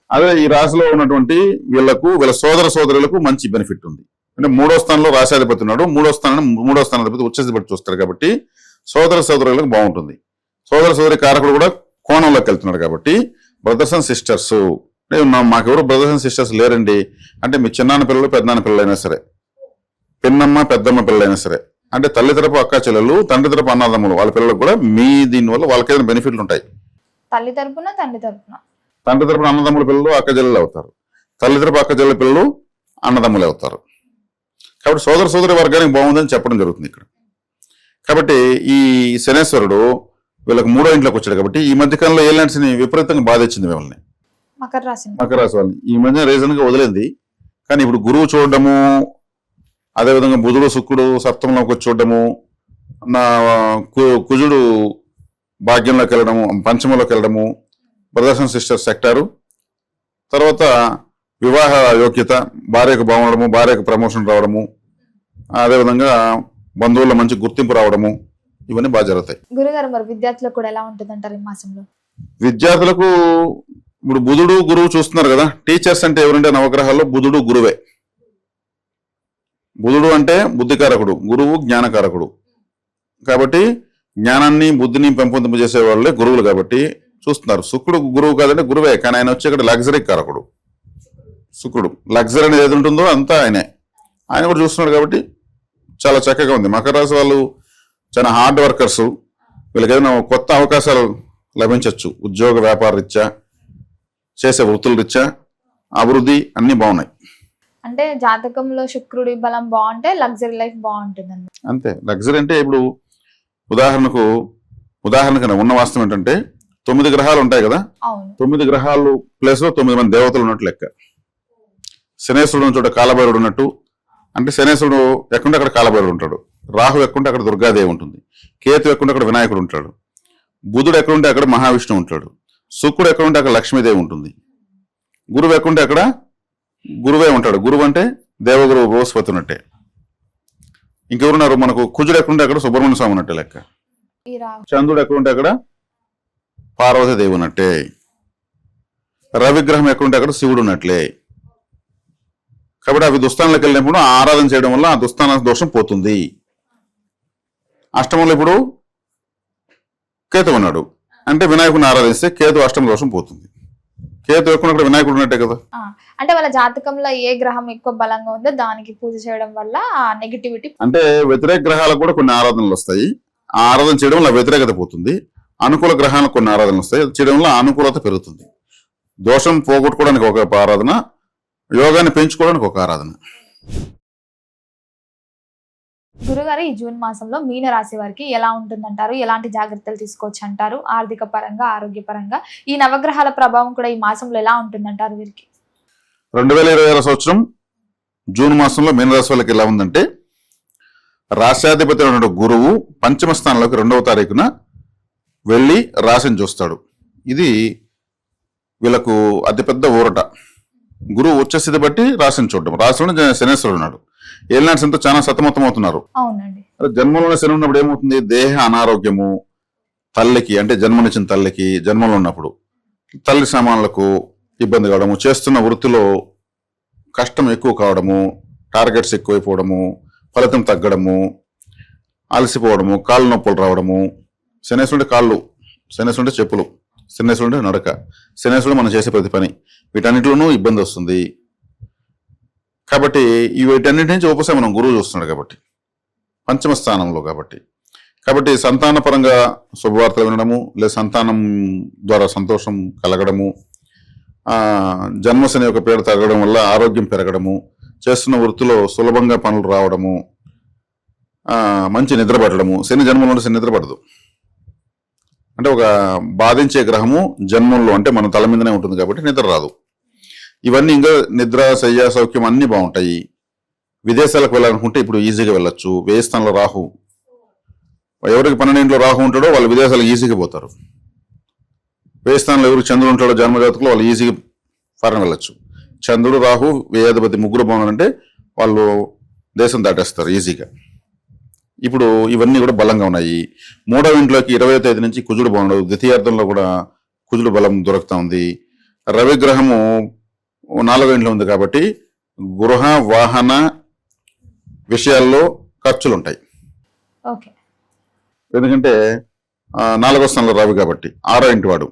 అదే ఈ రాశిలో ఉన్నటువంటి వీళ్ళ సోదర సోదరులకు మంచి బెనిఫిట్ ఉంది. అంటే 3వ స్థానంలో రాశాధిపతి ఉన్నాడు, 3వ స్థానాధిపతి ఉచ్చధిపతి చూస్తారు కాబట్టి సోదర సోదరులకు బాగుంటుంది. సోదర సోదరి కారకుడు కూడా కోణంలోకి వెళ్తున్నాడు కాబట్టి బ్రదర్స్ అండ్ సిస్టర్స్. మాకెవరు బ్రదర్స్ అండ్ సిస్టర్స్ లేరండి అంటే మీ చిన్నాన్న పిల్లలు, పెద్దనాన్న పిల్లలైనా సరే, పిన్నమ్మ పెద్దమ్మ పిల్లలైనా సరే, అంటే తల్లి తరపు అక్క చెల్లెలు, తండ్రి తరపు అన్నదమ్ములు వాళ్ళ పిల్లలకు కూడా మీ దీనివల్ల వాళ్ళకి ఏదైనా బెనిఫిట్లు ఉంటాయి. తల్లి తరపున తండ్రి తరపున అన్నదమ్ముల పిల్లలు అక్క చెల్లెలు అవుతారు, తల్లి తరపు అక్క చెల్లెల పిల్లలు అన్నదమ్ములు అవుతారు. కాబట్టి సోదర సోదరి వర్గానికి బాగుందని చెప్పడం జరుగుతుంది ఇక్కడ. కాబట్టి ఈ శనేశ్వరుడు వీళ్ళకి 3వ ఇంట్లోకి వచ్చాడు కాబట్టి ఈ మధ్య కాలంలో ఏలియన్స్ని విపరీతంగా బాధించింది వీళ్ళని, మకర రాశి వాళ్ళని. ఈ మధ్య రీజన్ గా వదిలింది. కానీ ఇప్పుడు గురువు చూడడము, అదేవిధంగా బుధుడు శుక్రుడు సప్తమంలోకి వచ్చి చూడడము, కుజుడు భాగ్యంలోకి వెళ్ళడము, పంచమంలోకి వెళ్ళడము, బ్రదర్స్ అండ్ సిస్టర్స్ సెక్టారు, తర్వాత వివాహ యోగ్యత, భార్యకు బాగుండడము, భార్యకు ప్రమోషన్ రావడము, అదేవిధంగా బంధువుల మంచి గుర్తింపు రావడము, ఇవన్నీ బాగా జరుగుతాయి. గురుగారు, మరి విద్యార్థులకు కూడా ఎలా ఉంటుందంటారు ఈ మాసంలో? విద్యార్థులకు ఇప్పుడు బుధుడు గురువు చూస్తున్నారు కదా. టీచర్స్ అంటే ఎవరంటే నవగ్రహాల్లో బుధుడు గురువే. బుధుడు అంటే బుద్ధికారకుడు, గురువు జ్ఞానకారకుడు. కాబట్టి జ్ఞానాన్ని బుద్ధిని పెంపొందింపజేసే వాళ్ళే గురువులు కాబట్టి చూస్తున్నారు. శుక్రుడు గురువు కాదంటే గురువే, కానీ ఆయన వచ్చి ఇక్కడ లగ్జరీ కారకుడు. శుక్రుడు లగ్జరీ అనేది ఏది ఉంటుందో అంతా ఆయన కూడా చూస్తున్నాడు కాబట్టి చాలా చక్కగా ఉంది. మకర రాశి వాళ్ళు చాలా హార్డ్ వర్కర్స్. వీళ్ళకి ఏదైనా కొత్త అవకాశాలు లభించవచ్చు, ఉద్యోగ వ్యాపార రీత్యా, చేసే వృత్తుల రీత్యా, అభివృద్ధి అన్ని బాగున్నాయి. అంటే జాతకంలో శుక్రుడి బలం బాగుంటే లగ్జరీ లైఫ్ బాగుంటుంది అంతే. లగ్జరీ అంటే ఇప్పుడు ఉదాహరణకు ఉదాహరణకి ఉన్న వాస్తవం ఏంటంటే 9 గ్రహాలు ఉంటాయి కదా, అవును 9 గ్రహాలు ప్లేస్లో 9 మంది దేవతలు ఉన్నట్టు లెక్క. శనేశ్వరుడు ఉన్న చోట కాలభైరుడు ఉన్నట్టు, అంటే శనేశ్వరుడు ఎక్కడుంటే అక్కడ కాలభైరుడు ఉంటాడు, రాహు ఎక్కడుంటే అక్కడ దుర్గాదేవి ఉంటుంది, కేతు ఎక్కడుంటే అక్కడ వినాయకుడు ఉంటాడు, బుధుడు ఎక్కడుంటే అక్కడ మహావిష్ణువు ఉంటాడు, శుక్రుడు ఎక్కడుంటే అక్కడ లక్ష్మీదేవి ఉంటుంది, గురువు ఎక్కడుంటే అక్కడ గురువే ఉంటాడు. గురువు అంటే దేవగురువు బృహస్పతి ఉన్నట్టే. ఇంకెవరున్నారు మనకు? కుజుడు ఎక్కడుంటే అక్కడ సుబ్రహ్మణ్య స్వామి ఉన్నట్టే లెక్క. ఈ రాహు చంద్రుడు ఎక్కడుంటే అక్కడ పార్వతీదేవి ఉన్నట్టే. రవిగ్రహం ఎక్కడుంటే అక్కడ శివుడు ఉన్నట్లే. కాబట్టి అవి దుస్థానాలకు వెళ్ళినప్పుడు ఆరాధన చేయడం వల్ల ఆ దుస్థాన దోషం పోతుంది. అష్టమంలో ఇప్పుడు కేతు ఉన్నాడు అంటే వినాయకుడిని ఆరాధిస్తే కేతు అష్టమ దోషం పోతుంది. కేతు ఎక్కడ వినాయకుడు ఉన్నట్టే కదా. అంటే వాళ్ళ జాతకంలో ఏ గ్రహం ఎక్కువ బలంగా ఉందో దానికి పూజ చేయడం వల్ల ఆ నెగిటివిటీ. అంటే వ్యతిరేక గ్రహాలకు కూడా కొన్ని ఆరాధనలు వస్తాయి. ఆ ఆరాధన చేయడం వల్ల వ్యతిరేకత పోతుంది. అనుకూల గ్రహాలకు కొన్ని ఆరాధనలు వస్తాయి, అది చేయడం వల్ల అనుకూలత పెరుగుతుంది. దోషం పోగొట్టుకోవడానికి ఒక ఆరాధన, యోగాన్ని పెంచుకోవడానికి ఒక ఆరాధన. గురుగారు, ఈ జూన్ మాసంలో మీన రాశి వారికి ఎలా ఉంటుందంటారు? ఎలాంటి జాగ్రత్తలు తీసుకోవచ్చు అంటారు? ఆర్థిక పరంగా, ఆరోగ్యపరంగా ఈ నవగ్రహాల ప్రభావం కూడా ఈ మాసంలో ఎలా ఉంటుందంటారు వీరికి? 2026 సంవత్సరం జూన్ మాసంలో మీనరాశి వాళ్ళకి ఎలా ఉందంటే, రాశ్యాధిపతి అయిన గురువు పంచమ స్థానంలోకి 2వ తారీఖున వెళ్ళి రాశిని చూస్తాడు. ఇది వీళ్ళకు అతిపెద్ద ఊరట. గురువు వచ్చేసి బట్టి రాశిని చూడడం. రాశిలో శనేశ్వరుడు ఉన్నాడు. ఏలినాడ్స్ చాలా సతమతం అవుతున్నారు. అవునండి. జన్మలోనే శని ఉన్నప్పుడు ఏమవుతుంది? దేహ అనారోగ్యము, తల్లికి అంటే జన్మనిచ్చిన తల్లికి జన్మలో ఉన్నప్పుడు తల్లి సామాన్లకు ఇబ్బంది కావడము, చేస్తున్న వృత్తిలో కష్టం ఎక్కువ కావడము, టార్గెట్స్ ఎక్కువైపోవడము, ఫలితం తగ్గడము, అలసిపోవడము, కాళ్ళు నొప్పులు రావడము. శనేశ్వరుడి కాళ్ళు, శనేశ్వరుడి చెప్పులు, శనేశ్వరుడి నడక, శనేశ్వరుడు మనం చేసే ప్రతి పని, వీటన్నిటిలోనూ ఇబ్బంది వస్తుంది. కాబట్టి వీటన్నిటి నుంచి ఉపశమనం గురువు చూస్తున్నాడు కాబట్టి, పంచమ స్థానంలో కాబట్టి సంతానపరంగా శుభవార్తలు వినడము, లేదా సంతానం ద్వారా సంతోషం కలగడము, జన్మశని యొక్క పేరు తగ్గడం వల్ల ఆరోగ్యం పెరగడము, చేస్తున్న వృత్తిలో సులభంగా పనులు రావడము, మంచి నిద్ర పట్టడము. శని జన్మంలో శని నిద్ర పడదు. అంటే ఒక బాధించే గ్రహము జన్మంలో అంటే మన తల మీదనే ఉంటుంది కాబట్టి నిద్ర రాదు. ఇవన్నీ ఇంకా నిద్ర, శయ్య, సౌఖ్యం అన్నీ బాగుంటాయి. విదేశాలకు వెళ్ళాలనుకుంటే ఇప్పుడు ఈజీగా వెళ్ళొచ్చు. వ్యయ స్థానంలో రాహు, ఎవరికి 12 రాహు ఉంటాడో వాళ్ళు విదేశాలకు ఈజీగా పోతారు. వ్యయ స్థానంలో ఎవరికి చంద్రుడు ఉంటాడో జన్మజాతకులు వాళ్ళు ఈజీగా ఫారెన్ వెళ్ళొచ్చు. చంద్రుడు, రాహు, వ్యయాధిపతి ముగ్గురు బాగున్నారంటే వాళ్ళు దేశం దాటేస్తారు ఈజీగా. ఇప్పుడు ఇవన్నీ కూడా బలంగా ఉన్నాయి. 3వ ఇంట్లోకి 20వ తేదీ నుంచి కుజుడు బాగుండదు. ద్వితీయార్థంలో కూడా కుజుడు బలం దొరుకుతా ఉంది. రవిగ్రహము 4వ ఇంట్లో ఉంది కాబట్టి గృహ వాహన విషయాల్లో ఖర్చులు ఉంటాయి. ఎందుకంటే 4వ స్థానంలో రవి కాబట్టి 6వ ఇంటి వాడు.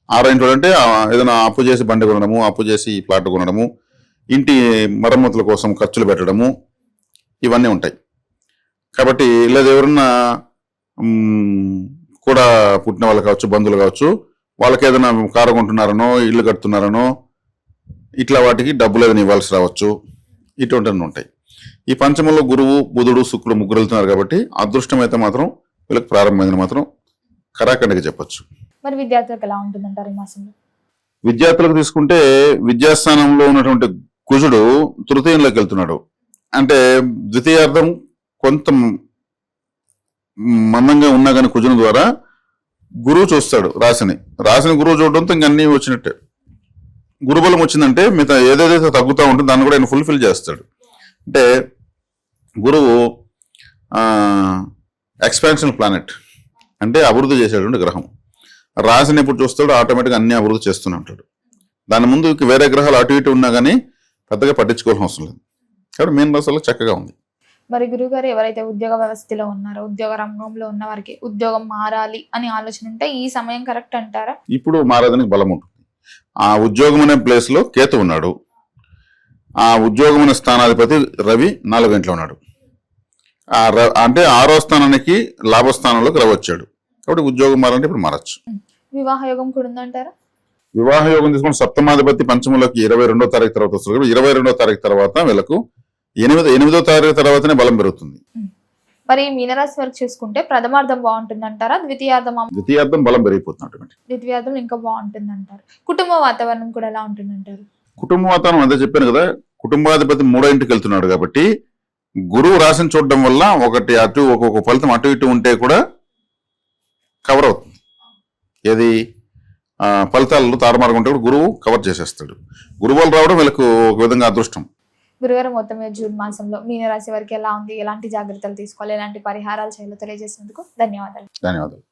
6వ ఇంటి వాడు అంటే ఏదైనా అప్పు చేసి బండి కొనడము, అప్పు చేసి ప్లాట్ కొనడము, ఇంటి మరమ్మతుల కోసం ఖర్చులు పెట్టడము, ఇవన్నీ ఉంటాయి. కాబట్టి లేదా ఎవరన్నా కూడా పుట్టిన వాళ్ళు కావచ్చు, బంధువులు కావచ్చు, వాళ్ళకి ఏదైనా కారు కొంటున్నారనో, ఇల్లు కడుతున్నారనో, ఇట్లా వాటికి డబ్బులు ఏదైనా ఇవ్వాల్సి రావచ్చు. ఇటువంటివన్నీ ఉంటాయి. ఈ పంచమంలో గురువు, బుధుడు, శుక్రుడు ముగ్గురు వెళ్తున్నారు కాబట్టి అదృష్టం అయితే మాత్రం వీళ్ళకి ప్రారంభమైంది మాత్రం కరాఖండిగా చెప్పొచ్చు. మరి విద్యార్థులకు ఎలా ఉంటుందంటారు ఈ మాసంలో? విద్యార్థులకు తీసుకుంటే విద్యాస్థానంలో ఉన్నటువంటి కుజుడు తృతీయంలోకి వెళ్తున్నాడు. అంటే ద్వితీయార్థం కొంత మందంగా ఉన్నా కానీ కుజుని ద్వారా గురువు చూస్తాడు రాశిని. గురువు చూడడంతో ఇంక అన్నీ వచ్చినట్టే. గురుబలం వచ్చిందంటే మిగతా ఏదైతే తగ్గుతూ ఉంటుందో దాన్ని కూడా ఆయన ఫుల్ఫిల్ చేస్తాడు. అంటే గురువు ఎక్స్పాన్షన్ ప్లానెట్, అంటే అభివృద్ధి చేసేటువంటి గ్రహం. రాశిని ఎప్పుడు చూస్తాడు ఆటోమేటిక్గా అన్ని అభివృద్ధి చేస్తూనే ఉంటాడు. దాని ముందు వేరే గ్రహాలు అటు ఇటు ఉన్నా కానీ పెద్దగా పట్టించుకోవాల్సిన అవసరం లేదు. కాబట్టి మీన రాశిలో చక్కగా ఉంది. మరి గురుగారు, ఎవరైతే ఉద్యోగ వ్యవస్థలో ఉన్నారో, ఉద్యోగ రంగంలో ఉన్న వారికి ఉద్యోగం మారాలి అని ఆలోచన ఉంటే ఈ సమయం కరెక్ట్ అంటారా? ఇప్పుడు మారడానికి బలం ఉంటుంది. ఆ ఉద్యోగం అనే ప్లేస్ లో కేతు ఉన్నాడు. ఆ ఉద్యోగం అనే స్థానాధిపతి రవి 4వ ఇంట్లో ఉన్నాడు. అంటే 6వ స్థానానికి లాభస్థానంలోకి రవి వచ్చాడు. కాబట్టి ఉద్యోగం మారాలంటే ఇప్పుడు మారచ్చు. వివాహ యోగం కూడా ఉందంటారా? వివాహ యోగం తీసుకుని సప్తమాధిపతి పంచములకి 22వ తారీఖు తర్వాత వస్తుంది. 22వ తారీఖు తర్వాత వీళ్ళకు 8వ తారీఖు తర్వాతనే బలం పెరుగుతుంది. మరి మీనరాశి వరకు చూసుకుంటే ప్రథమార్థం బాగుంటుందంటారా, ద్వితీయార్థం బలం పెరిగిపోతుంది ఆటోమేటిక్. ద్వితీయార్థం ఇంకా బాగుంటుందంటారు? కుటుంబ వాతావరణం కూడా ఎలా ఉంటుందంటారు? కుటుంబ వాతావరణం అదే చెప్పాను కదా, కుటుంబాధిపతి 3వ ఇంటికి వెళ్తున్నాడు కాబట్టి గురువు రాశిని చూడడం వల్ల ఒకటి అటు ఒక్కొక్క ఫలితం అటు ఇటు ఉంటే కూడా కవర్ అవుతుంది. ఏది ఫలితాలు తారుమారుగా ఉంటే కూడా గురువు కవర్ చేసేస్తాడు. గురువులు రావడం వీళ్ళకు ఒక విధంగా అదృష్టం. గురుగారు, మొత్తం మీద జూన్ మాసంలో మీనరాశి వారికి ఎలా ఉంది, ఎలాంటి జాగ్రత్తలు తీసుకోవాలి, ఎలాంటి పరిహారాలు చేయాలో తెలియజేసినందుకు ధన్యవాదాలు. ధన్యవాదాలు.